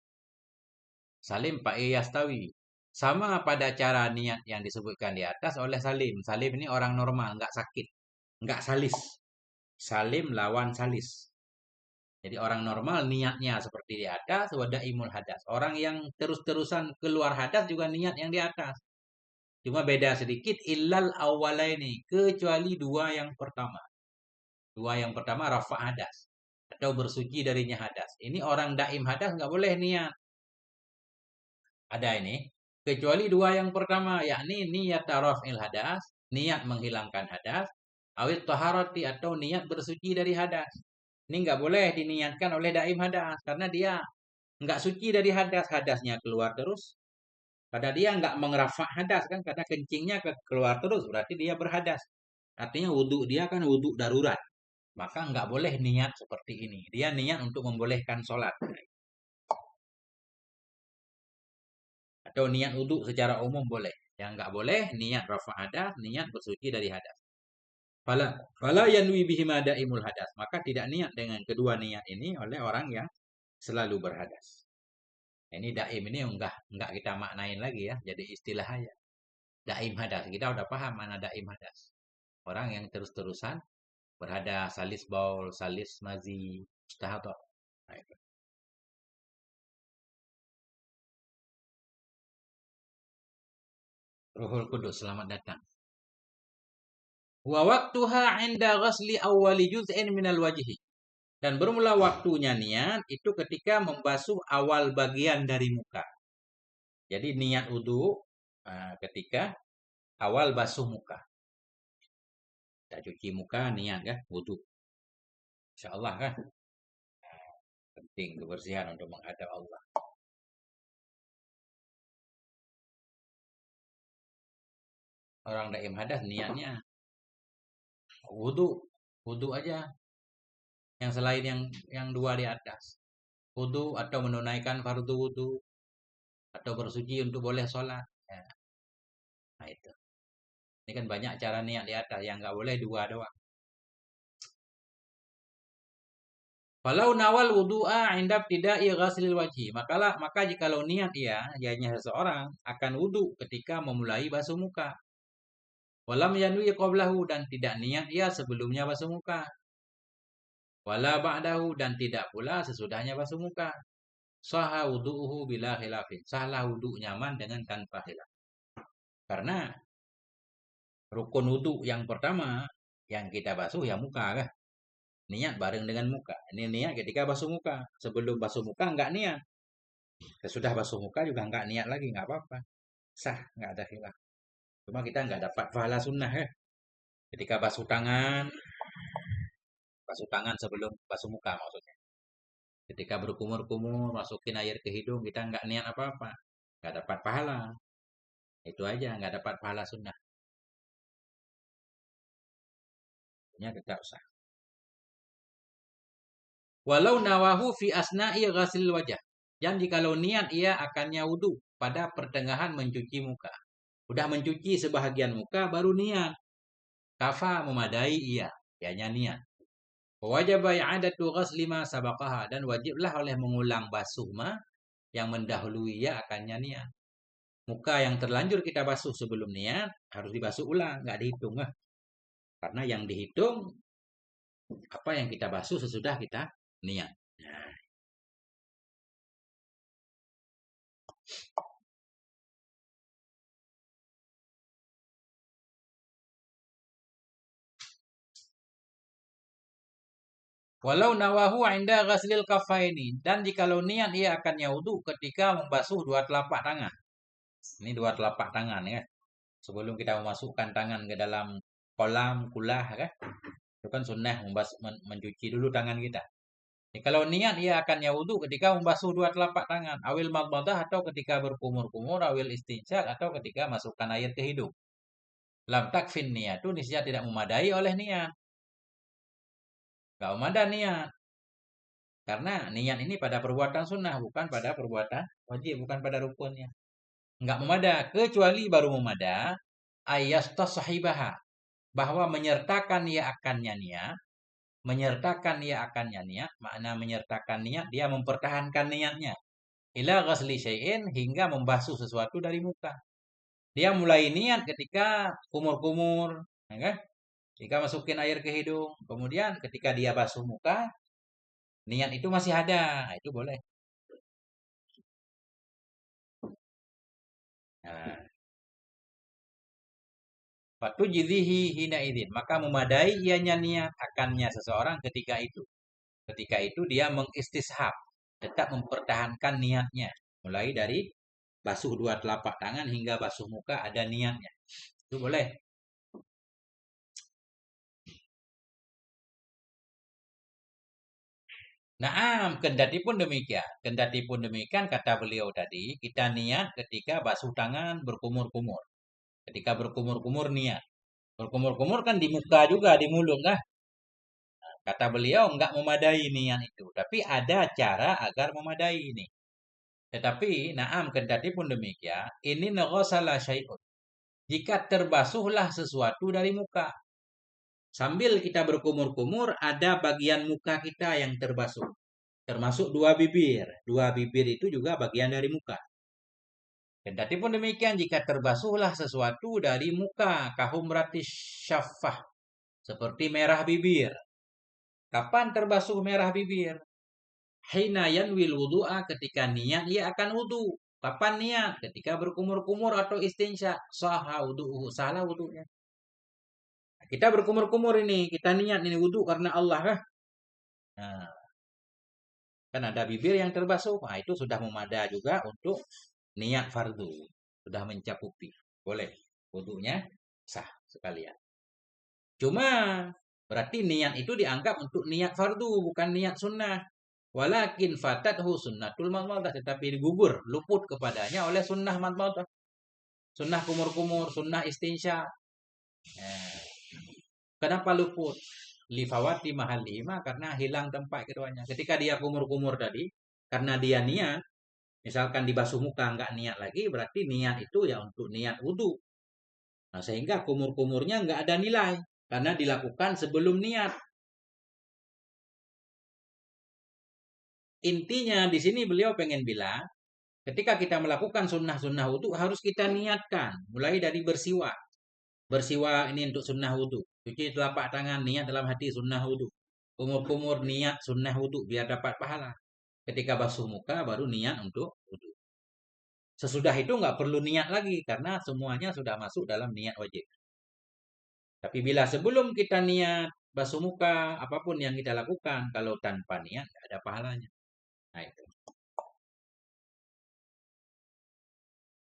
Salim Pak yastawi. Sama pada cara niat yang disebutkan di atas oleh Salim. Salim ini orang normal, nggak sakit, nggak salis. Salim lawan salis. Jadi orang normal niatnya seperti di atas, wadaimul hadas. Orang yang terus-terusan keluar hadas juga niat yang di atas. Cuma beda sedikit illal awwalaini, kecuali dua yang pertama. Dua yang pertama rafa hadas atau bersuci darinya hadas. Ini orang daim hadas nggak boleh niat. Ada ini. Kecuali dua yang pertama, yakni niat raf'il hadas, niat menghilangkan hadas, awit taharati atau niat bersuci dari hadas. Ini nggak boleh diniatkan oleh daim hadas karena dia nggak suci dari hadas, hadasnya keluar terus. Pada dia nggak mengerafak hadas kan karena kencingnya keluar terus berarti dia berhadas. Artinya wudhu dia kan wudhu darurat. Maka nggak boleh niat seperti ini. Dia niat untuk membolehkan sholat. Atau niat wudhu secara umum boleh. Yang nggak boleh niat rafa hadas, niat bersuci dari hadas. Fala yanwi bihima daimul hadas. Maka tidak niat dengan kedua niat ini oleh orang yang selalu berhadas. Ini daim ini enggak kita maknain lagi ya. Jadi istilah aja. Daim hadas. Kita udah paham mana daim hadas. Orang yang terus-terusan berhadas, salis baul, salis mazi, mustahadah. Nah, itu. Ruhul Kudus, selamat datang. Wa waktuha 'inda ghasli awwali juz'in minal wajhi. Dan bermula waktunya niat itu ketika membasuh awal bagian dari muka. Jadi niat wudu ketika awal basuh muka. Kita cuci muka niat kan wudu. Insyaallah kan. Penting kebersihan untuk menghadap Allah. Orang daim hadas niatnya wudu, wudu aja. Yang selain yang dua di atas. Wudu atau menunaikan fardu wudu atau bersuci untuk boleh sholat. Ya, nah itu. Ini kan banyak cara niat di atas, yang nggak boleh dua doang. Kalau nawal wudu'a inda ibtida'i ghaslil wajhi, maka jikalau niat ianya seseorang akan wudu ketika memulai basuh muka. Walam yanwi qablahu, dan tidak niat ia sebelumnya basuh muka. Wala ba'dahu, dan tidak pula sesudahnya basuh muka. Sahha wudu'uhu bila khilafin. Sahlah wudu nyaman dengan tanpa khilaf. Karena rukun wudu yang pertama yang kita basuh ya muka kan. Niat bareng dengan muka. Ini niat ketika basuh muka. Sebelum basuh muka enggak niat. Sesudah basuh muka juga enggak niat lagi, enggak apa-apa. Sah, enggak ada khilaf. Cuma kita enggak dapat pahala sunnah ya. Ketika basuh tangan sebelum basuh muka maksudnya. Ketika berkumur-kumur, masukin air ke hidung, kita enggak niat apa-apa. Enggak dapat pahala. Itu aja, enggak dapat pahala sunnah. Nya tetap sah. Walau nawahu fi asna'i ghasil wajah. Yang jikalau niat ia akannya wudu pada pertengahan mencuci muka. Udah mencuci sebahagian muka baru niat. Kafa memadai ia. Ianya niat. Wajib i'adatu ghasli ma sabaqaha, dan wajiblah oleh mengulang basuh yang mendahului ia akannya niat. Muka yang terlanjur kita basuh sebelum niat harus dibasuh ulang, enggak dihitung lah. Karena yang dihitung apa yang kita basuh sesudah kita niat. Nah, walau nawahu inda ghaslil kafaini, dan jikalau niat ia akannya wudu ketika membasuh dua telapak tangan. Ini dua telapak tangan ya. Sebelum kita memasukkan tangan ke dalam kolam kulah kan. Itu kan sunnah mencuci dulu tangan kita. Kalau niat ia akannya wudu ketika membasuh dua telapak tangan, awil madmadah, atau ketika berkumur-kumur, awil istinjak, atau ketika masukkan air ke hidung. Lam takfin niat itu niscaya tidak memadai oleh niat. Gak memadai niat. Karena niat ini pada perbuatan sunnah, bukan pada perbuatan wajib, bukan pada rukunnya. Enggak memadai, kecuali baru memadai ayastashibaha, bahwa menyertakan ia akannya niat. Menyertakan ia akannya niat, makna menyertakan niat, dia mempertahankan niatnya. Ila ghasli syai'in, hingga membasuh sesuatu dari muka. Dia mulai niat ketika kumur-kumur, ya kan? Ketika masukin air ke hidung, kemudian ketika dia basuh muka, niat itu masih ada, nah, itu boleh. Nah, Fatu jidhihi hina idin, maka memadai ianya niat akannya seseorang ketika itu. Ketika itu dia mengistishab, tetap mempertahankan niatnya. Mulai dari basuh dua telapak tangan hingga basuh muka ada niatnya. Itu boleh. Naam, kendati pun demikian. Kendati pun demikian, kata beliau tadi, kita niat ketika basuh tangan berkumur-kumur. Ketika berkumur-kumur niat. Berkumur-kumur kan di muka juga, di mulut lah. Kata beliau enggak memadai niat itu. Tapi ada cara agar memadai ini. Tetapi, naam, kendati pun demikian, ini naghasala syai'un. Jika terbasuhlah sesuatu dari muka. Sambil kita berkumur-kumur, ada bagian muka kita yang terbasuh. Termasuk dua bibir. Dua bibir itu juga bagian dari muka. Kendati pun demikian, jika terbasuhlah sesuatu dari muka, kahumrati syafah, seperti merah bibir. Kapan terbasuh merah bibir? Hina yanwil wudu'a, ketika niat ia akan wudu. Kapan niat? Ketika berkumur-kumur atau istinsya. Sahha wudu'uhu, salah wudu'nya. Kita berkumur-kumur ini, kita niat ini wudu karena Allah kah? Nah, kan ada bibir yang terbasuh. Nah, itu sudah memadai juga untuk niat fardu. Sudah mencakupi. Boleh. Wudunya sah sekalian. Cuma berarti niat itu dianggap untuk niat fardu, bukan niat sunnah. Walakin fatathu sunnatul madmadah, tetapi gugur, luput kepadanya oleh sunnah madmadah. Sunnah kumur-kumur, sunnah istinsya. Nah, kenapa luput? Lifawati mahal lima, karena hilang tempat keduanya. Ketika dia kumur-kumur tadi, karena dia niat, Misalkan dibasuh muka nggak niat lagi, berarti niat itu ya untuk niat wudhu. Nah, sehingga kumur-kumurnya nggak ada nilai karena dilakukan sebelum niat. Intinya di sini beliau pengen bilang, ketika kita melakukan sunnah-sunnah wudhu harus kita niatkan, mulai dari bersiwak. Bersiwak ini untuk sunnah wudhu. Cuci telapak tangan, niat dalam hati sunnah wudhu. Kumur-kumur niat sunnah wudhu biar dapat pahala. Ketika basuh muka baru niat untuk wudhu. Sesudah itu nggak perlu niat lagi karena semuanya sudah masuk dalam niat wajib. Tapi bila sebelum kita niat basuh muka, apapun yang kita lakukan, kalau tanpa niat nggak ada pahalanya. Nah itu.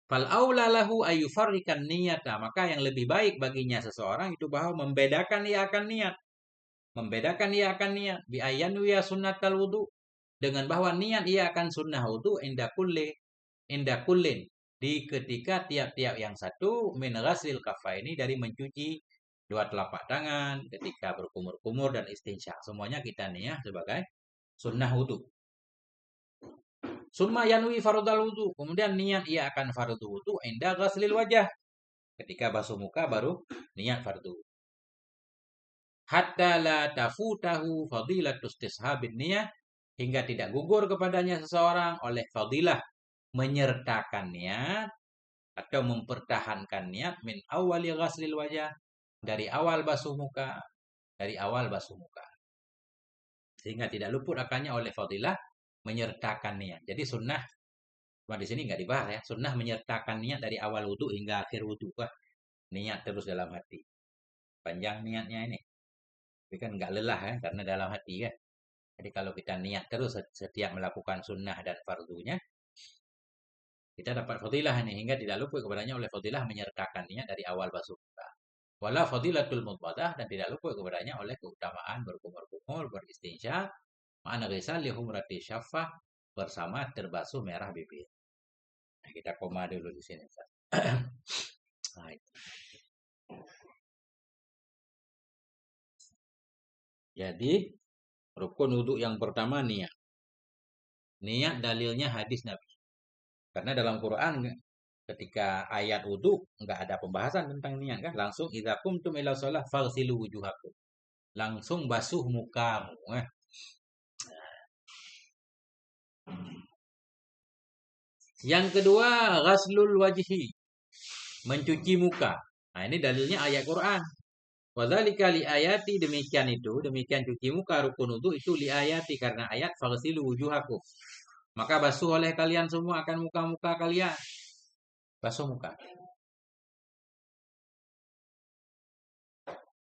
Fal aula lahu ayyufarrikan niyata. Maka yang lebih baik baginya seseorang itu bahwa membedakan ia akan niat. Membedakan ia akan niat. Bi ayyanwiya sunnatal wudu. Dengan bahwa niat ia akan sunnah wudu inda kullin. Di ketika tiap-tiap yang satu min ghaslil kafaini dari mencuci dua telapak tangan ketika berkumur-kumur dan istinsya. Semuanya kita niat sebagai sunnah wudu. Summa yanwi fardal wudu. Kemudian niat ia akan fardu wudu inda ghaslil wajah. Ketika basuh muka baru niat fardu. Hatta la tafutahu fadilatus tishabin niyah. Hingga tidak gugur kepadanya seseorang oleh fadilah menyertakan niat atau mempertahankan niat min awali ghaslil wajah. Dari awal basuh muka. Dari awal basuh muka. Sehingga tidak luput akannya oleh fadilah menyertakan niat. Jadi sunnah, cuma di sini nggak dibahas ya. Sunnah menyertakan niat dari awal wudhu hingga akhir wudhu. Wah, niat terus dalam hati. Panjang niatnya ini. Tapi kan nggak lelah ya, karena dalam hati kan. Jadi kalau kita niat terus setiap melakukan sunnah dan fardunya, kita dapat fadilah ini hingga tidak luput kepadanya oleh fadilah menyertakan niat dari awal basuh muka. Wala fadilatul mutbadah dan tidak luput kepadanya oleh keutamaan berkumur-kumur, beristinsya, ma'ana ghisal lihumrati syafah bersama terbasuh merah bibir. Nah, kita koma dulu di sini. Nah, jadi rukun wudhu yang pertama niat. Niat dalilnya hadis Nabi. Karena dalam Quran ketika ayat wudhu nggak ada pembahasan tentang niat kan. Langsung idza qumtum ila shalah faghsilu wujuhakum. Langsung basuh mukamu. Yang kedua ghaslul wajhi. Mencuci muka. Nah ini dalilnya ayat Quran. Wadzalika li ayati demikian cuci muka rukun wudhu itu li ayati karena ayat faghsilu wujuhakum. Maka basuh oleh kalian semua akan muka-muka kalian. Basuh muka.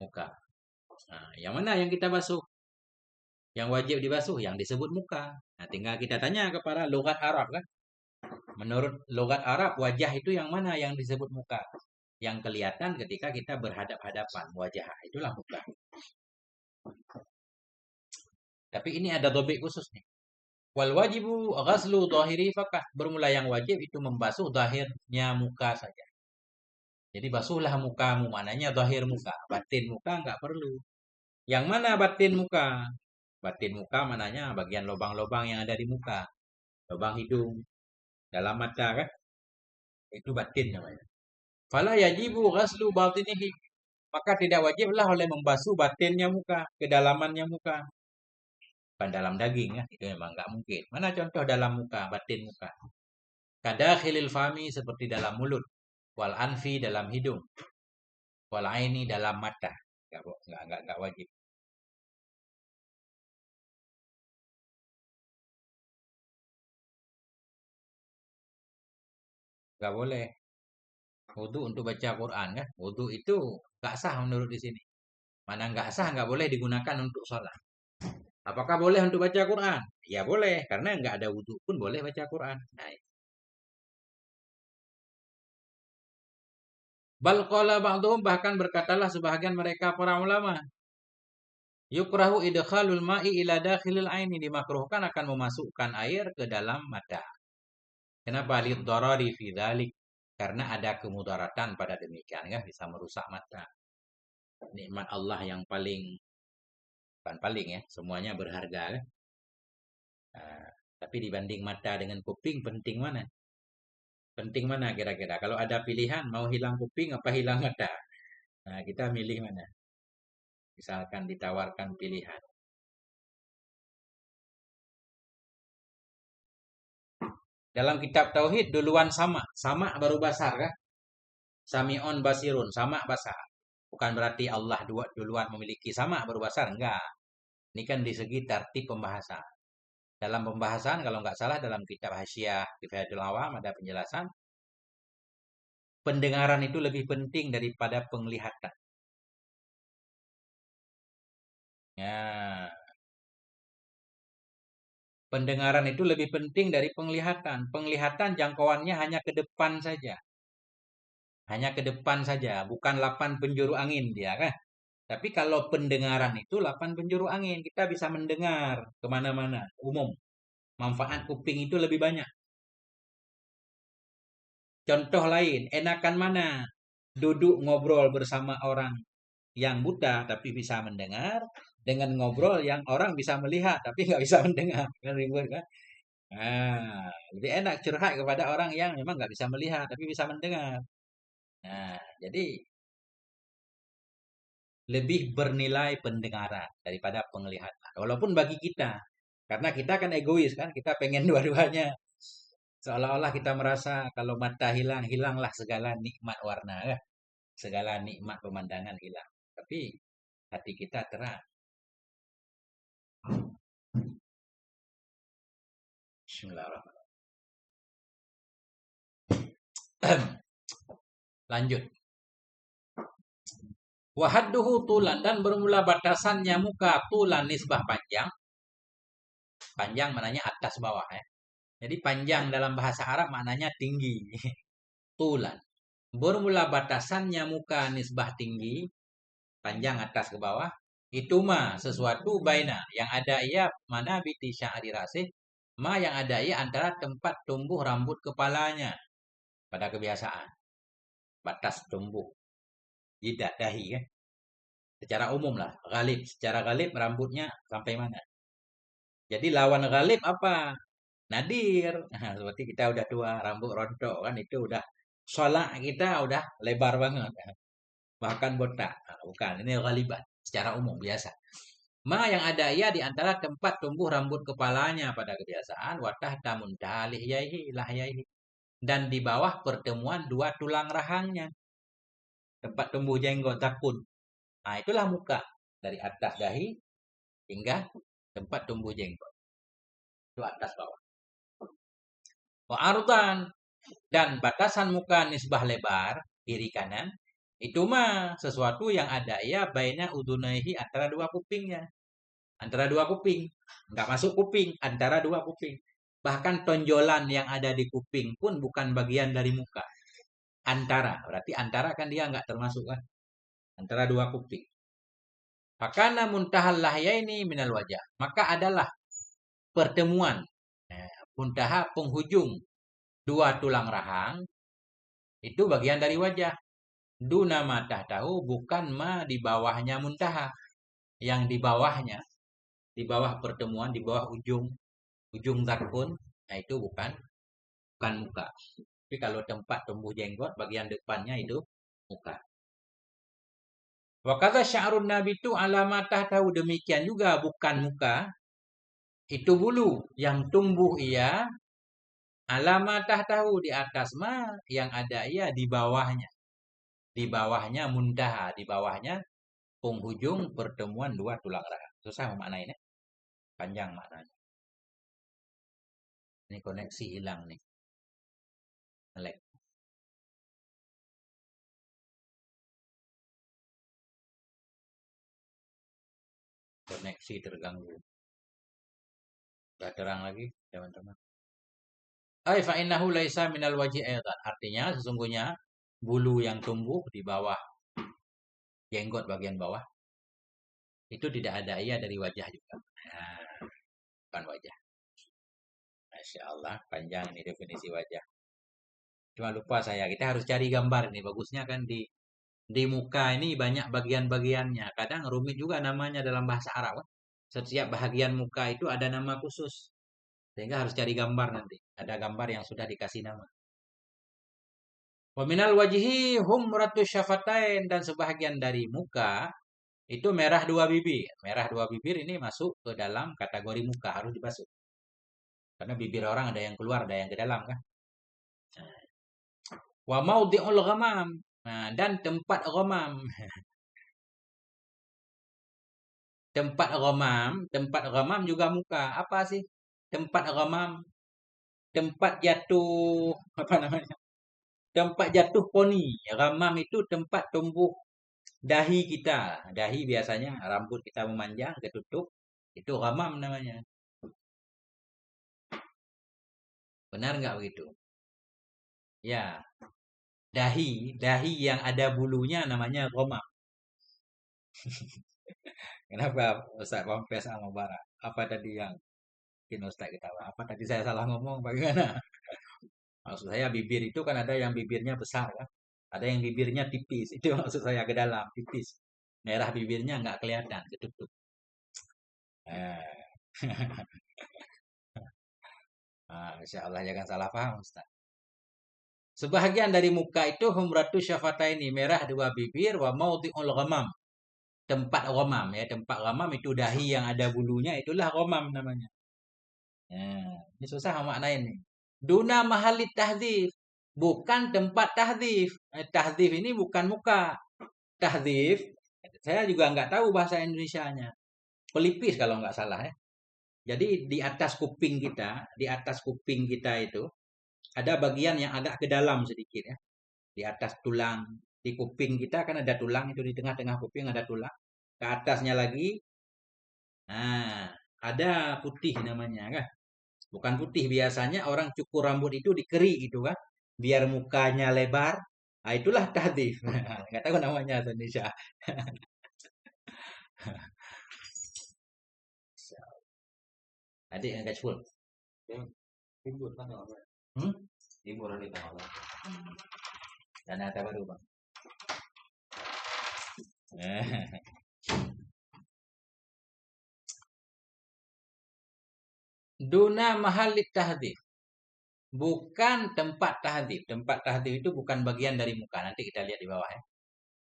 Muka. Nah, yang mana yang kita basuh? Yang wajib dibasuh, yang disebut muka. Nah, tinggal kita tanya kepada logat Arab kan. Menurut logat Arab, wajah itu yang mana yang disebut muka? Yang kelihatan ketika kita berhadap-hadapan. Wajah, itulah muka. Tapi ini ada dobik khusus nih. Wal wajibu ghaslu dhahiri fakah. Bermula yang wajib itu membasuh zahirnya muka saja. Jadi basuhlah mukamu, maknanya zahir muka. Batin muka nggak perlu. Yang mana batin muka? Batin muka mananya bagian lubang-lubang yang ada di muka. Lubang hidung, dalam mata kan? Itu batin namanya. Fala yajibu ghaslu batinihi. Maka tidak wajiblah oleh membasuh batinnya muka, kedalamannya muka. Bukan dalam daging ya, itu memang nggak mungkin. Mana contoh dalam muka, batin muka? Kadakhilil fami seperti dalam mulut. Wal anfi dalam hidung. Wal aini dalam mata. Nggak wajib. Nggak boleh. Wudhu untuk baca Quran kan? Wudhu itu nggak sah menurut di sini. Mana nggak sah nggak boleh digunakan untuk sholat. Apakah boleh untuk baca Quran? Ya boleh, karena nggak ada wudhu pun boleh baca Quran. Nah, bal qala ba'dhum bahkan berkatalah sebahagian mereka para ulama. Yukrahu idkhalul ma'i ila dakhilil aini dimakruhkan akan memasukkan air ke dalam mata. Kenapa lidharari fi dzalik? Karena ada kemudaratan pada demikian kan bisa merusak mata. Nikmat Allah yang paling bukan paling ya, semuanya berharga kan. Nah, Tapi dibanding mata dengan kuping, penting mana? Penting mana kira-kira? Kalau ada pilihan, mau hilang kuping apa hilang mata? Nah, kita milih mana? Misalkan ditawarkan pilihan. Dalam kitab Tauhid duluan sama. Sama baru basar kan? Sami'un basirun. Sama basar. Bukan berarti Allah duluan memiliki sama baru basar. Enggak. Ini kan di segi tertib pembahasan. Dalam pembahasan, kalau nggak salah dalam kitab Hasyiah Kifayatul Awam ada penjelasan. Pendengaran itu lebih penting daripada penglihatan. Ya, pendengaran itu lebih penting dari penglihatan. Penglihatan jangkauannya hanya ke depan saja. Hanya ke depan saja, bukan 8 penjuru angin dia kan. Tapi kalau pendengaran itu 8 penjuru angin, kita bisa mendengar kemana-mana, umum. Manfaat kuping itu lebih banyak. Contoh lain, enakan mana? Duduk ngobrol bersama orang yang buta tapi bisa mendengar, dengan ngobrol yang orang bisa melihat tapi nggak bisa mendengar. Kan ribut kan? Nah, lebih enak curhat kepada orang yang memang nggak bisa melihat tapi bisa mendengar. Nah, jadi lebih bernilai pendengaran daripada penglihatan. Walaupun bagi kita, karena kita kan egois kan, kita pengen dua-duanya. Seolah-olah kita merasa kalau mata hilang, hilanglah segala nikmat warna, ya. Segala nikmat pemandangan hilang. Tapi hati kita terang. Bismillahirrahmanirrahim. Lanjut. Wahadduhu tulan dan bermula batasannya muka tulan nisbah panjang. Panjang maknanya atas bawah ya. Jadi panjang dalam bahasa Arab maknanya tinggi. Tulan. Bermula batasannya muka nisbah tinggi, panjang atas ke bawah. Itu mah sesuatu baina yang ada ia mana biti sya'ri rasih, ma yang ada ia antara tempat tumbuh rambut kepalanya pada kebiasaan. Batas tumbuh jidat dahi kan. Secara umum lah, galib. Secara galib rambutnya sampai mana? Jadi lawan galib apa? Nadir. Nah, seperti kita udah tua, rambut rontok kan itu udah solak kita udah lebar banget. Bahkan botak. Nah, bukan, ini galiban. Secara umum biasa. Ma yang ada ia di antara tempat tumbuh rambut kepalanya pada kebiasaan watah tamun dalih yaihi lahyaihi dan di bawah pertemuan dua tulang rahangnya tempat tumbuh jenggot zakun. Nah, itulah muka dari atas dahi hingga tempat tumbuh jenggot. Itu atas bawah. Wa ardan dan batasan muka nisbah lebar kiri kanan itu mah sesuatu yang ada ya baina udunaihi antara dua kupingnya. Antara dua kuping. Enggak masuk kuping, antara dua kuping. Bahkan tonjolan yang ada di kuping pun bukan bagian dari muka. Antara, berarti antara kan dia enggak termasuk kan. Antara dua kuping. Fakana muntahal lahyaini minal wajah. Maka adalah pertemuan muntaha penghujung dua tulang rahang itu bagian dari wajah. Duna mata tahu bukan ma di bawahnya muntaha. Yang di bawahnya, di bawah pertemuan, di bawah ujung zakun, nah itu bukan muka. Tapi kalau tempat tumbuh jenggot, bagian depannya itu muka. Wa kata sya'run nabi itu alamatah tahu demikian juga bukan muka, itu bulu yang tumbuh ia alamatah tahu di atas mah yang ada ia di bawahnya. Di bawahnya muntaha, di bawahnya penghujung pertemuan dua tulang rahang. Susah memaknainya. Panjang maknanya. Ini koneksi hilang nih. Ngelek. Koneksi terganggu. Sudah terang lagi, teman-teman. Ai fa innahu laisa minal wajhi aidan. Artinya sesungguhnya bulu yang tumbuh di bawah jenggot bagian bawah itu tidak ada ia dari wajah juga. Nah, bukan wajah. Masya Allah, panjang ini definisi wajah. Cuma lupa saya, kita harus cari gambar ini. Bagusnya kan di muka ini banyak bagian-bagiannya. Kadang rumit juga namanya dalam bahasa Arab. Setiap bagian muka itu ada nama khusus. Sehingga harus cari gambar nanti. Ada gambar yang sudah dikasih nama. Wa minal wajhi humratu syafatain, dan sebahagian dari muka itu merah dua bibir. Merah dua bibir ini masuk ke dalam kategori muka, harus dibasuh. Karena bibir orang ada yang keluar, ada yang ke dalam kan. Wa maudhi'ul ghamam. Nah, dan tempat ghamam. Tempat ghamam juga muka. Apa sih? Tempat ghamam, tempat jatuh apa namanya? Tempat jatuh poni. Ghamam itu tempat tumbuh dahi kita. Dahi biasanya rambut kita memanjang, ketutup. Itu ghamam namanya. Benar nggak begitu? Ya, dahi yang ada bulunya namanya ghamam. Kenapa Ustaz Pampes sama Bara? Apa tadi yang bikin Ustaz ketawa? Apa tadi saya salah ngomong? Bagaimana? Maksud saya bibir itu kan ada yang bibirnya besar kan? Ada yang bibirnya tipis. Itu maksud saya ke dalam, tipis. Merah bibirnya nggak kelihatan, ketutup. Eh, Insya Allah jangan salah paham Ustaz. Sebahagian dari muka itu humratu syafataini, merah dua bibir, wa maudhi'ul ghamam. Tempat ghamam ya, tempat ghamam itu dahi yang ada bulunya, itulah ghamam namanya. Ini susah maknain nih. Duna mahalit tahdhif, bukan tempat tahdhif. Tahdhif ini bukan muka. Tahdhif, saya juga nggak tahu bahasa Indonesianya. Pelipis kalau nggak salah ya. Jadi di atas kuping kita itu ada bagian yang agak ke dalam sedikit ya. Di atas tulang, di kuping kita kan ada tulang, itu di tengah-tengah kuping ada tulang. Ke atasnya lagi, nah ada putih namanya kan. Bukan putih, biasanya orang cukur rambut itu dikeri gitu kan. Biar mukanya lebar. Nah, itulah tahdif. Nggak tahu namanya bahasa Indonesia. Adik yang full. Libur kan kalau Hmm? libur di tanggal. Dan ada baru bang. Duna mahalit tahdif. Bukan tempat tahdif. Tempat tahdif itu bukan bagian dari muka. Nanti kita lihat di bawah ya.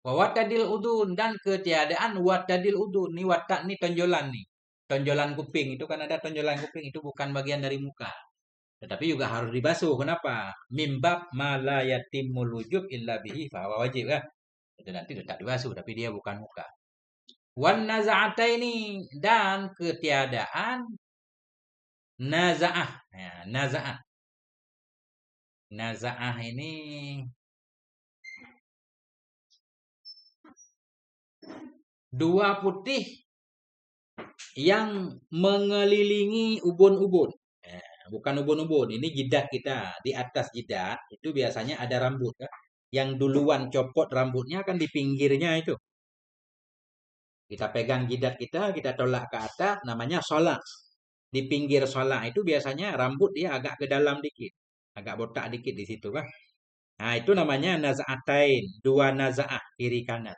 Watadil udun, dan ketiadaan watadil udun. Nih watak nih tonjolan nih. Tonjolan kuping itu kan ada tonjolan kuping, itu bukan bagian dari muka. Tetapi juga harus dibasuh. Kenapa? Mimbab mala yatimul wujub illa bihi fahawa wajib kan. Itu nanti tetap dibasuh, tapi dia bukan muka. Wan naza'ataini, dan ketiadaan naza'ah. Ya, naza'ah. Naza'ah ini dua putih yang mengelilingi ubun-ubun. Bukan ubun-ubun, ini jidat kita. Di atas jidat itu biasanya ada rambut kan. Yang duluan copot rambutnya kan di pinggirnya itu. Kita pegang jidat kita tolak ke atas, namanya solak. Di pinggir solak itu biasanya rambut dia agak ke dalam dikit. Agak botak dikit di situ kan. Nah, itu namanya naza'atain. Dua naza'ah, kiri kanan.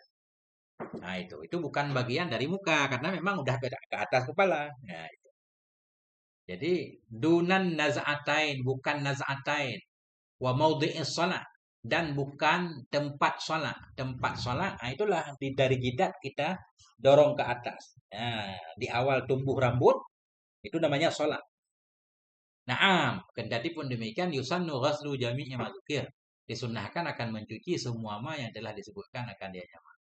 Nah, itu bukan bagian dari muka karena memang udah ke atas kepala. Nah, jadi dunan naz'atain, bukan naz'atain. Wa maudhi'is shalah, dan bukan tempat sholat. Tempat sholat, nah itulah dari jidat kita dorong ke atas. Nah, di awal tumbuh rambut itu namanya sholat. Naam, kendati pun demikian yusannu ghaslu jami'i ma dzukir. Disunnahkan akan mencuci semua ma yang telah disebutkan akan dia nyaman.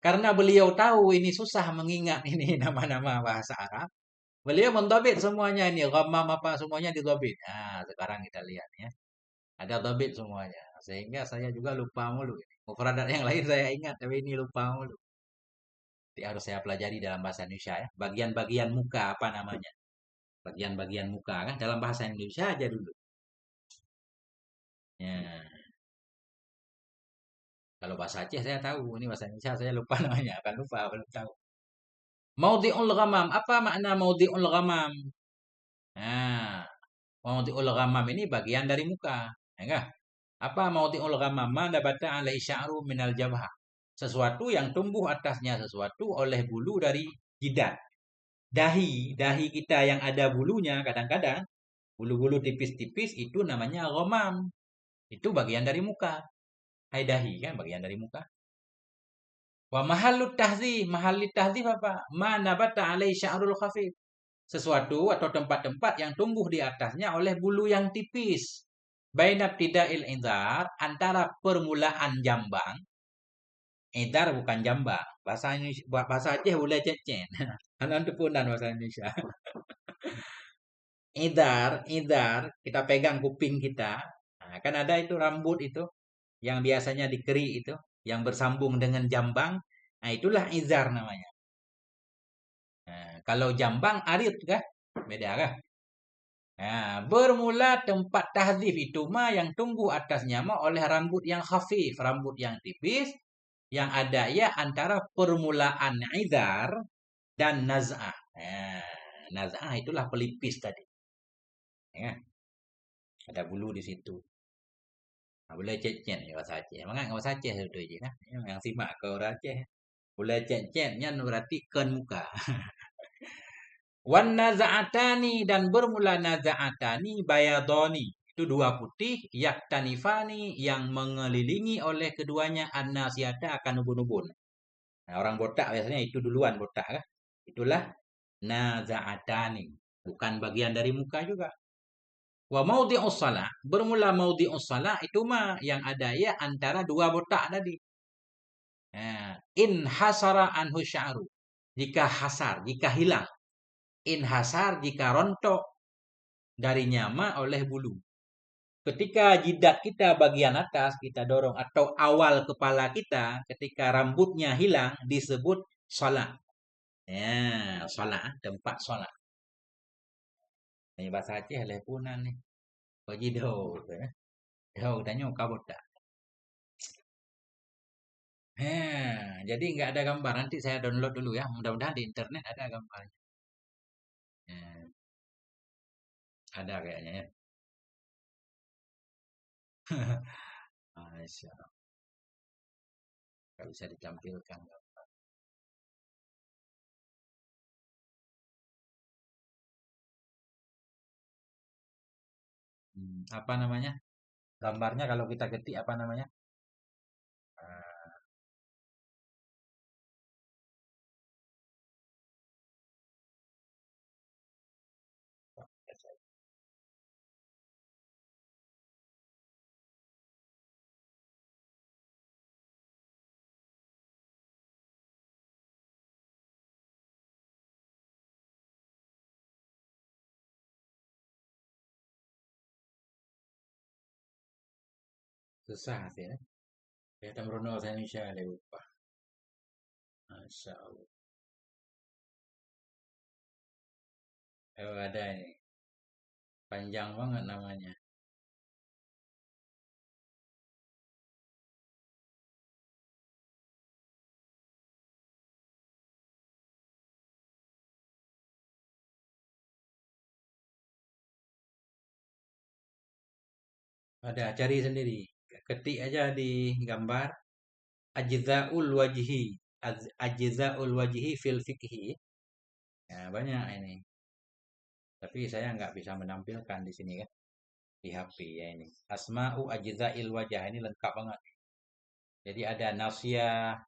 Karena beliau tahu ini susah mengingat ini nama-nama bahasa Arab. Beliau mendobit semuanya ini, ghammam apa semuanya didobit. Nah, sekarang kita lihat ya. Ada dobit semuanya. Sehingga saya juga lupa mulu. Mufradat yang lain saya ingat, tapi ini lupa mulu. Jadi harus saya pelajari dalam bahasa Indonesia ya. Bagian-bagian muka apa namanya? Bagian-bagian muka kan dalam bahasa Indonesia aja dulu. Ya. Kalau bahasa Aceh saya tahu, ini bahasa Indonesia saya lupa namanya, akan lupa, belum tahu. Maudhi'ul ghamam, apa makna maudhi'ul ghamam? Nah, maudhi'ul ghamam ini bagian dari muka, ya enggak? Apa maudhi'ul ghamam? Ma nabata alai sya'ru minal jabhah. Sesuatu yang tumbuh atasnya sesuatu oleh bulu dari jidat. Dahi kita yang ada bulunya kadang-kadang Bulu-bulu tipis-tipis itu namanya ghamam. Itu bagian dari muka. Hai dahi kan bagian dari muka. Wa mahallut tahdzib apa? Ma nabata alai sya'rul khafif. Sesuatu atau tempat-tempat yang tumbuh di atasnya oleh bulu yang tipis. Bainab tida'il idhar, antara permulaan jambang. Idhar bukan jambang. Bahasa Indonesia, bahasa Aceh boleh cecen. Anak tupunan bahasa Indonesia. Idhar, kita pegang kuping kita. Nah, kan ada itu rambut itu yang biasanya dikeri itu, yang bersambung dengan jambang. Nah, itulah izar namanya. Nah, kalau jambang arit kah? Beda kah? Nah, bermula tempat tahdzif itu mah yang tumbuh atasnya mah oleh rambut yang khafif, rambut yang tipis, yang ada ya antara permulaan izar dan naz'ah. Nah, naz'ah itulah pelipis tadi. Ya, ada bulu di situ. Nah, boleh cecen ya bahasa Aceh. Emang nggak bahasa Aceh itu aja kan? Yang simak ke orang Aceh. Boleh cecen berarti ken muka. Wan naza'atani dan bermula naza'atani bayadoni. Itu dua putih yaktanifani yang mengelilingi oleh keduanya an-nasiyata akan ubun-ubun. Nah, orang botak biasanya itu duluan botak kan? Itulah naza'atani. Bukan bagian dari muka juga. Wa maudhi'us shalah, bermula maudhi'us shalah itu mah yang ada ya antara dua botak tadi. Nah, in hasara anhu sya'ru. Jika hasar, jika hilang. In hasar jika rontok dari nyama oleh bulu. Ketika jidat kita bagian atas kita dorong atau awal kepala kita ketika rambutnya hilang disebut shalah. Ya, shalah tempat shalah. Ini bahasa Aceh lepunan nih. Bagi dah. Dah tanya kau tak. Jadi nggak ada gambar. Nanti saya download dulu ya. Mudah-mudahan di internet ada gambarnya. Eh, ada kayaknya ya. Masya Allah. Nggak bisa ditampilkan. Apa namanya? Gambarnya kalau kita ketik apa namanya? Ah, susah sih ya. Kelihatan Bruno saya Indonesia lupa. Masya Allah. Ada ini. Panjang banget namanya. Ada, cari sendiri. Ketik aja di gambar ajzaul wajhi. Ajzaul wajhi fil fikhi. Ya, banyak ini. Tapi saya nggak bisa menampilkan di sini kan. Di HP ya ini. Asma'u ajzail wajah ini lengkap banget. Jadi ada nasyah,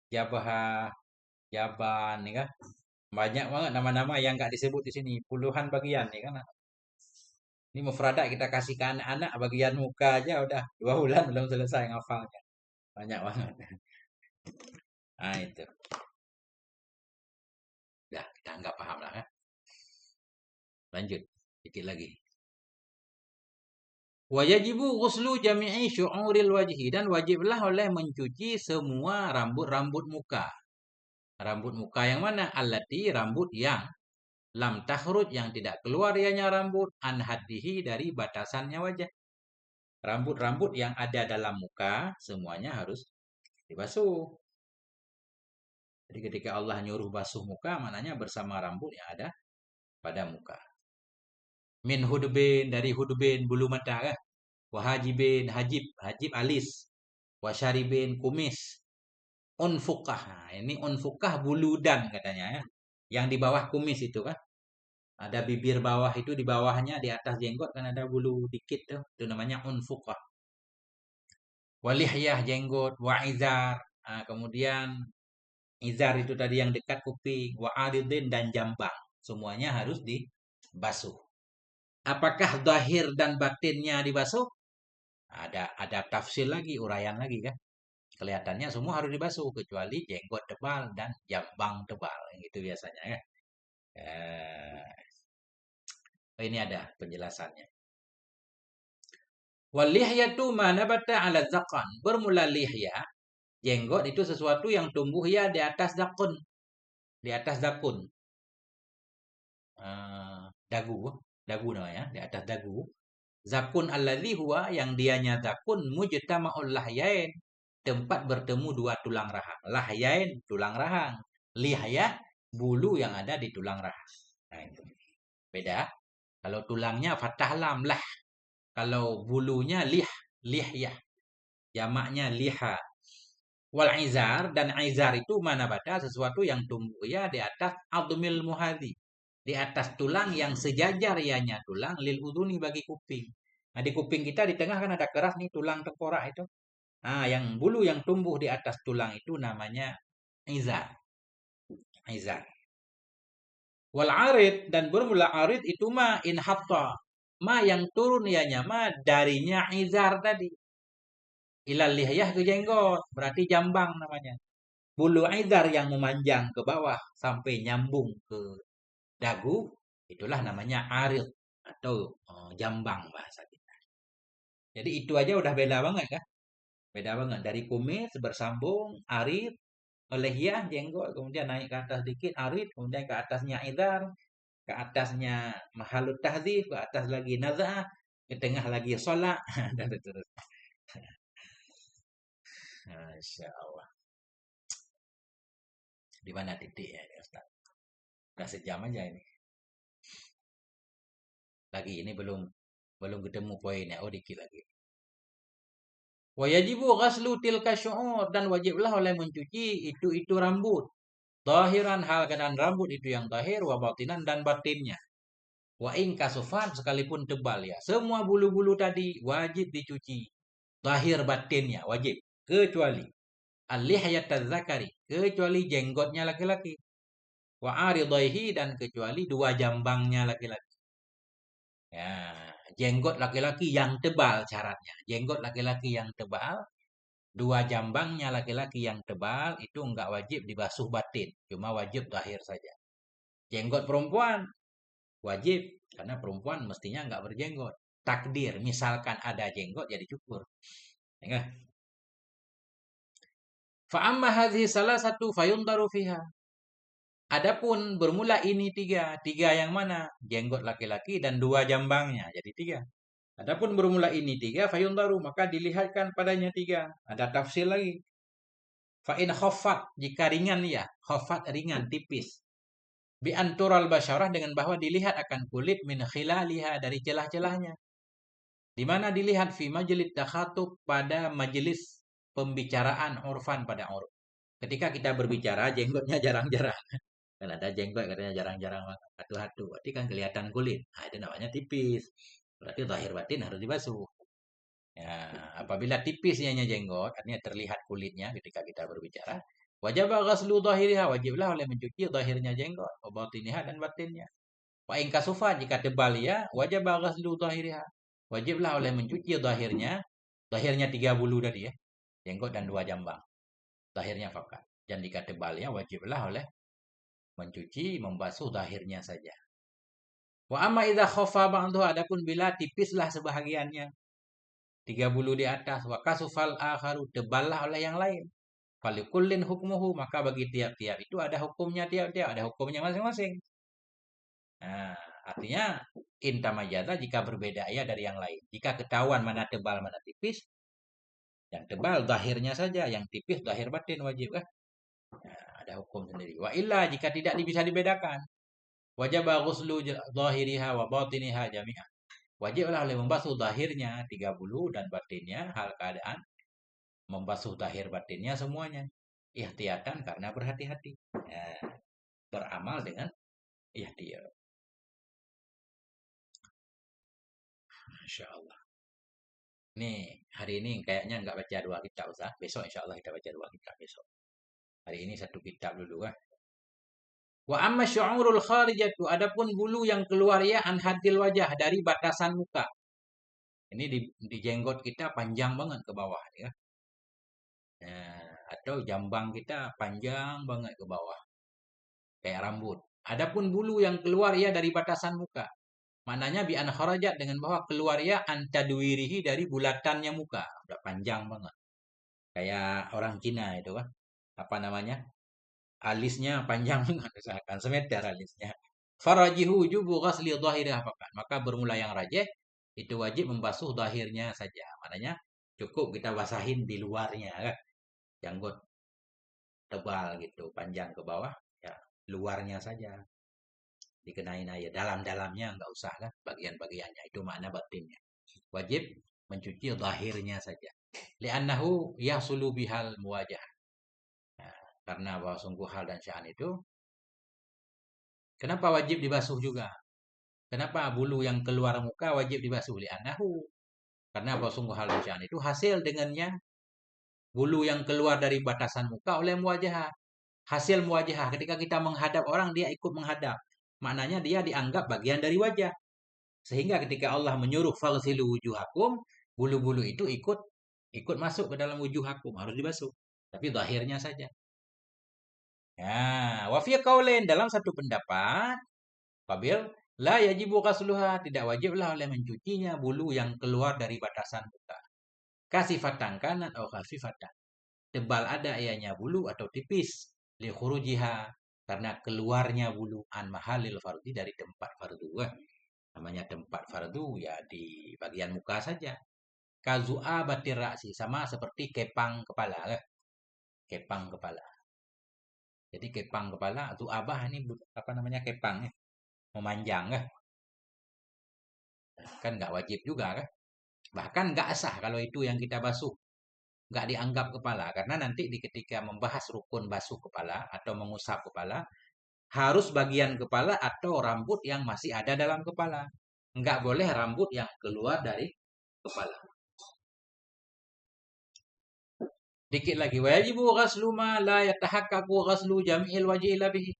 jabah, jaban, nih kan. Banyak banget nama-nama yang nggak disebut di sini. Puluhan bagian nih kan. Ini mufradat kita kasih ke anak-anak bagian muka aja udah 2 bulan belum selesai ngafalnya. Banyak banget. Nah itu. Udah kita nggak paham lah kan. Lanjut. Dikit lagi. Wajibu ghuslu jami'i syu'uril wajhi dan wajiblah oleh mencuci semua rambut-rambut muka. Rambut muka yang mana? Allati rambut yang lam takhruj yang tidak keluar ianya rambut an haddihi dari batasannya wajah. Rambut-rambut yang ada dalam muka semuanya harus dibasuh. Jadi ketika Allah nyuruh basuh muka, maknanya bersama rambut yang ada pada muka. Min hudbin, dari hudbin, bulu mata kan? Wahajibin, hajib alis. Wasyaribin, kumis. Unfukah, nah, ini unfukah bulu dan katanya ya. Yang di bawah kumis itu kan. Ada bibir bawah itu di bawahnya di atas jenggot kan ada bulu dikit tuh. Itu namanya unfuqah. Walihyah jenggot, wa'izar. Nah, kemudian izar itu tadi yang dekat kuping, wa'aridin dan jambang. Semuanya harus dibasuh. Apakah zahir dan batinnya dibasuh? Ada tafsir lagi, uraian lagi kan. Kelihatannya semua harus dibasuh kecuali jenggot tebal dan jambang tebal. Gitu biasanya kan. Ini ada penjelasannya. Wal lihyatu ma nabata 'ala zaqan. Bermula lihya, jenggot itu sesuatu yang tumbuh ya di atas zakun, di atas zakun. Dagu, dagu namanya, di atas dagu. Zakun alladzi huwa yang dianya zakun mujtama'ul lahyain. Tempat bertemu dua tulang rahang. Lahyain tulang rahang. Lihya bulu yang ada di tulang rahang. Nah, itu. Beda. Kalau tulangnya fathah lam lah. Kalau bulunya lihyah. Jamaknya liha. Wal izar dan izar itu mana pada sesuatu yang tumbuh ya di atas admil muhadi. Di atas tulang yang sejajar ianya tulang lil uduni bagi kuping. Nah, di kuping kita di tengah kan ada keras nih tulang tengkorak itu. Nah, yang bulu yang tumbuh di atas tulang itu namanya izar. Izar. Wal arid dan bermula arid itu ma in hatta. Ma yang turun ianya ma darinya izar tadi. Ilal lihyah ke jenggot, berarti jambang namanya. Bulu izar yang memanjang ke bawah sampai nyambung ke dagu, itulah namanya arid atau jambang bahasa kita. Jadi itu aja udah beda banget kan? Beda banget dari kumis bersambung arid, lihyah jenggot, kemudian naik ke atas dikit arid, kemudian ke atasnya izar, ke atasnya mahalut tahdzif, ke atas lagi nazah, ke tengah lagi sholat dan seterusnya. Masya Allah. Di mana titik ya, Ustaz? Udah sejam aja ini. Lagi ini belum ketemu poinnya. Oh, dikit lagi. Wa yajibu ghaslu tilka syu'ur dan wajiblah oleh mencuci itu rambut. Zahiran hal keadaan rambut itu yang zahir wa batinan dan batinnya. Wa in kasufan sekalipun tebal ya. Semua bulu-bulu tadi wajib dicuci. Zahir batinnya wajib kecuali al-lihyat zakari, kecuali jenggotnya laki-laki. Wa aridaihi dan kecuali dua jambangnya laki-laki. Ya, jenggot laki-laki yang tebal syaratnya. Jenggot laki-laki yang tebal, dua jambangnya laki-laki yang tebal itu enggak wajib dibasuh batin, cuma wajib zahir saja. Jenggot perempuan wajib karena perempuan mestinya enggak berjenggot. Takdir, misalkan ada jenggot jadi cukur. Ya. Fa amma hadhihi salah satu fayundaru fiha. Adapun bermula ini tiga yang mana? Jenggot laki-laki dan dua jambangnya, jadi tiga. Adapun bermula ini tiga, fayundaru, maka dilihatkan padanya tiga. Ada tafsir lagi. Fa'in khofat, jika ringan ya. Khofat ringan, tipis. Bi antural basyarah dengan bahwa dilihat akan kulit min khilaliha dari celah-celahnya. Di mana dilihat fi majelis takhatub pada majelis pembicaraan urfan pada urf. Ketika kita berbicara, jenggotnya jarang-jarang. Kan ada jenggot katanya jarang-jarang hatu-hatu. Berarti kan kelihatan kulit. Nah, itu namanya tipis. Berarti zahir batin harus dibasuh. Ya, apabila tipisnya jenggot, artinya terlihat kulitnya ketika kita berbicara, wajib ghaslu dhahiriha, wajiblah oleh mencuci zahirnya jenggot, wa batiniha dan batinnya. Wa in kasufa, jika tebal ya, wajib ghaslu dhahiriha. Wajiblah oleh mencuci zahirnya tiga bulu tadi ya, jenggot dan dua jambang. Zahirnya fakat. Dan jika tebalnya wajiblah oleh mencuci, membasuh zahirnya saja. Wa amma idza khafa ba'dhu, adapun bila tipislah sebahagiannya, tiga bulu di atas, wa kasufal akharu, teballah oleh yang lain. Falikullin hukmuhu, maka bagi tiap-tiap itu ada hukumnya tiap-tiap, ada hukumnya masing-masing. Nah, artinya intamajata jika berbeda ya dari yang lain. Jika ketahuan mana tebal mana tipis, yang tebal zahirnya saja, yang tipis zahir batin wajib kan? Nah, ada hukum sendiri. Wa illa jika tidak bisa dibedakan, wajib ghuslu zahiriha wa batiniha jami'an. Wajiblah oleh membasuh zahirnya 30 dan batinnya hal keadaan membasuh zahir batinnya semuanya. Ihtiyatan karena berhati-hati. Ya, beramal dengan ihtiyat. Masya Allah. Nih, hari ini kayaknya nggak baca 2 kitab, Ustaz. Besok insya Allah kita baca 2 kitab besok. Hari ini 1 kitab dulu kan. Wa amma syu'urul kharijatu, adapun bulu yang keluar ya an hadil wajah, dari batasan muka. Ini di jenggot kita panjang banget ke bawah ya. Nah, atau jambang kita panjang banget ke bawah kayak rambut. Adapun bulu yang keluar ya dari batasan muka. Maknanya bi an kharajat, dengan bahwa keluar ya an tadwirihi, dari bulatannya muka. Udah panjang banget. Kayak orang Cina itu kan. Apa namanya? Alisnya panjang banget, misalkan semeter alisnya. Farajihu wujubu ghasli dhahirih faqat. Maka bermula yang rajih itu wajib membasuh zahirnya saja. Maknanya cukup kita basahin di luarnya kan. Janggut tebal gitu, panjang ke bawah, ya luarnya saja dikenain air. Dalam-dalamnya nggak usah lah, bagian-bagiannya. Itu makna batinnya. Wajib mencuci zahirnya saja. Li'annahu yahsulu bihal muwajah. Nah, karena bahwa sungguh hal dan sya'an itu, kenapa wajib dibasuh juga? Kenapa bulu yang keluar muka wajib dibasuh? Li'annahu, karena bahwa sungguh hal dan sya'an itu hasil dengannya bulu yang keluar dari batasan muka oleh muwajah. Hasil muwajah, ketika kita menghadap orang, dia ikut menghadap. Maknanya dia dianggap bagian dari wajah. Sehingga ketika Allah menyuruh faghsilu wujuhakum, bulu-bulu itu ikut masuk ke dalam wujuhakum, harus dibasuh. Tapi zahirnya saja. Ya, wa fi qaulin, dalam satu pendapat, Qabil, la yajibu ghasluha, tidak wajiblah oleh mencucinya bulu yang keluar dari batasan muka. Kasifatan kanat atau khafifatan. Tebal ada ianya bulu atau tipis, li khurujiha, karena keluarnya bulu an mahalil fardi, dari tempat fardu. Namanya tempat fardu ya di bagian muka saja. Kazu'a batir ra'si, sama seperti kepang kepala. Kepang kepala. Jadi kepang kepala, zu'abah ini apa namanya, kepang ya. Memanjang kan. Kan nggak wajib juga kan. Bahkan nggak sah kalau itu yang kita basuh. Nggak dianggap kepala. Karena nanti ketika membahas rukun basuh kepala atau mengusap kepala, harus bagian kepala atau rambut yang masih ada dalam kepala. Nggak boleh rambut yang keluar dari kepala. Dikit lagi, wajibu ghaslu ma la yatahaqqaqu ghaslu jami'il wajhi illa bihi.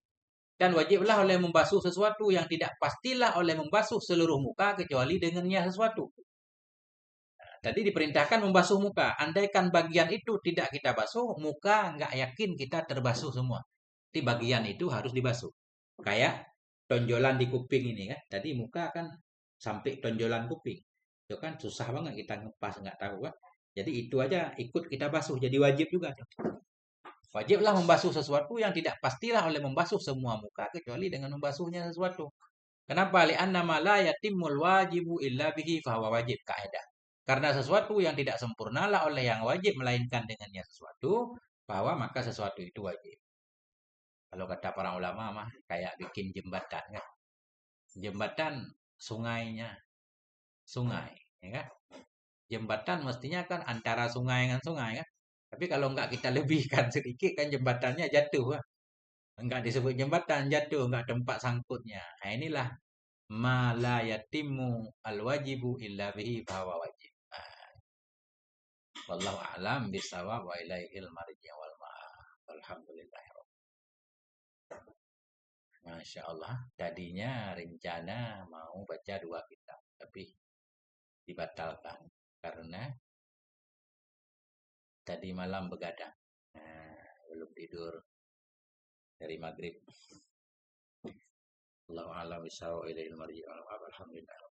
Dan wajiblah oleh membasuh sesuatu yang tidak pastilah oleh membasuh seluruh muka kecuali dengannya sesuatu. Nah, tadi diperintahkan membasuh muka. Andaikan bagian itu tidak kita basuh, muka nggak yakin kita terbasuh semua. Jadi bagian itu harus dibasuh. Kayak tonjolan di kuping ini kan. Tadi muka kan sampai tonjolan kuping. Itu kan susah banget kita ngepas, nggak tahu kan. Jadi itu aja ikut kita basuh. Jadi wajib juga. Wajiblah membasuh sesuatu yang tidak pastilah oleh membasuh semua muka kecuali dengan membasuhnya sesuatu. Kenapa? Li'anna ma la yatimul wajibu illa bihi fahuwa wajib, kaidah. Karena sesuatu yang tidak sempurnalah oleh yang wajib melainkan dengannya sesuatu, bahwa maka sesuatu itu wajib. Kalau kata para ulama mah kayak bikin jembatan kan. Jembatan sungainya, sungai, ya kan? Jembatan mestinya kan antara sungai dengan sungai kan. Tapi kalau enggak kita lebihkan sedikit kan jembatannya jatuh kan. Enggak disebut jembatan, jatuh, enggak tempat sangkutnya. Nah, inilah ma la yatimu al wajibu illa bihi bahwa wajib. Nah, wallahu a'lam bisawab wa ilaihil marji wal ma'ab. Alhamdulillah. Masya Allah. Tadinya rencana mau baca 2 kitab, tapi dibatalkan karena tadi malam begadang. Nah, belum tidur dari maghrib. Allahu a'lam bisawab wa ilaihil marji wal ma'ab. Alhamdulillah.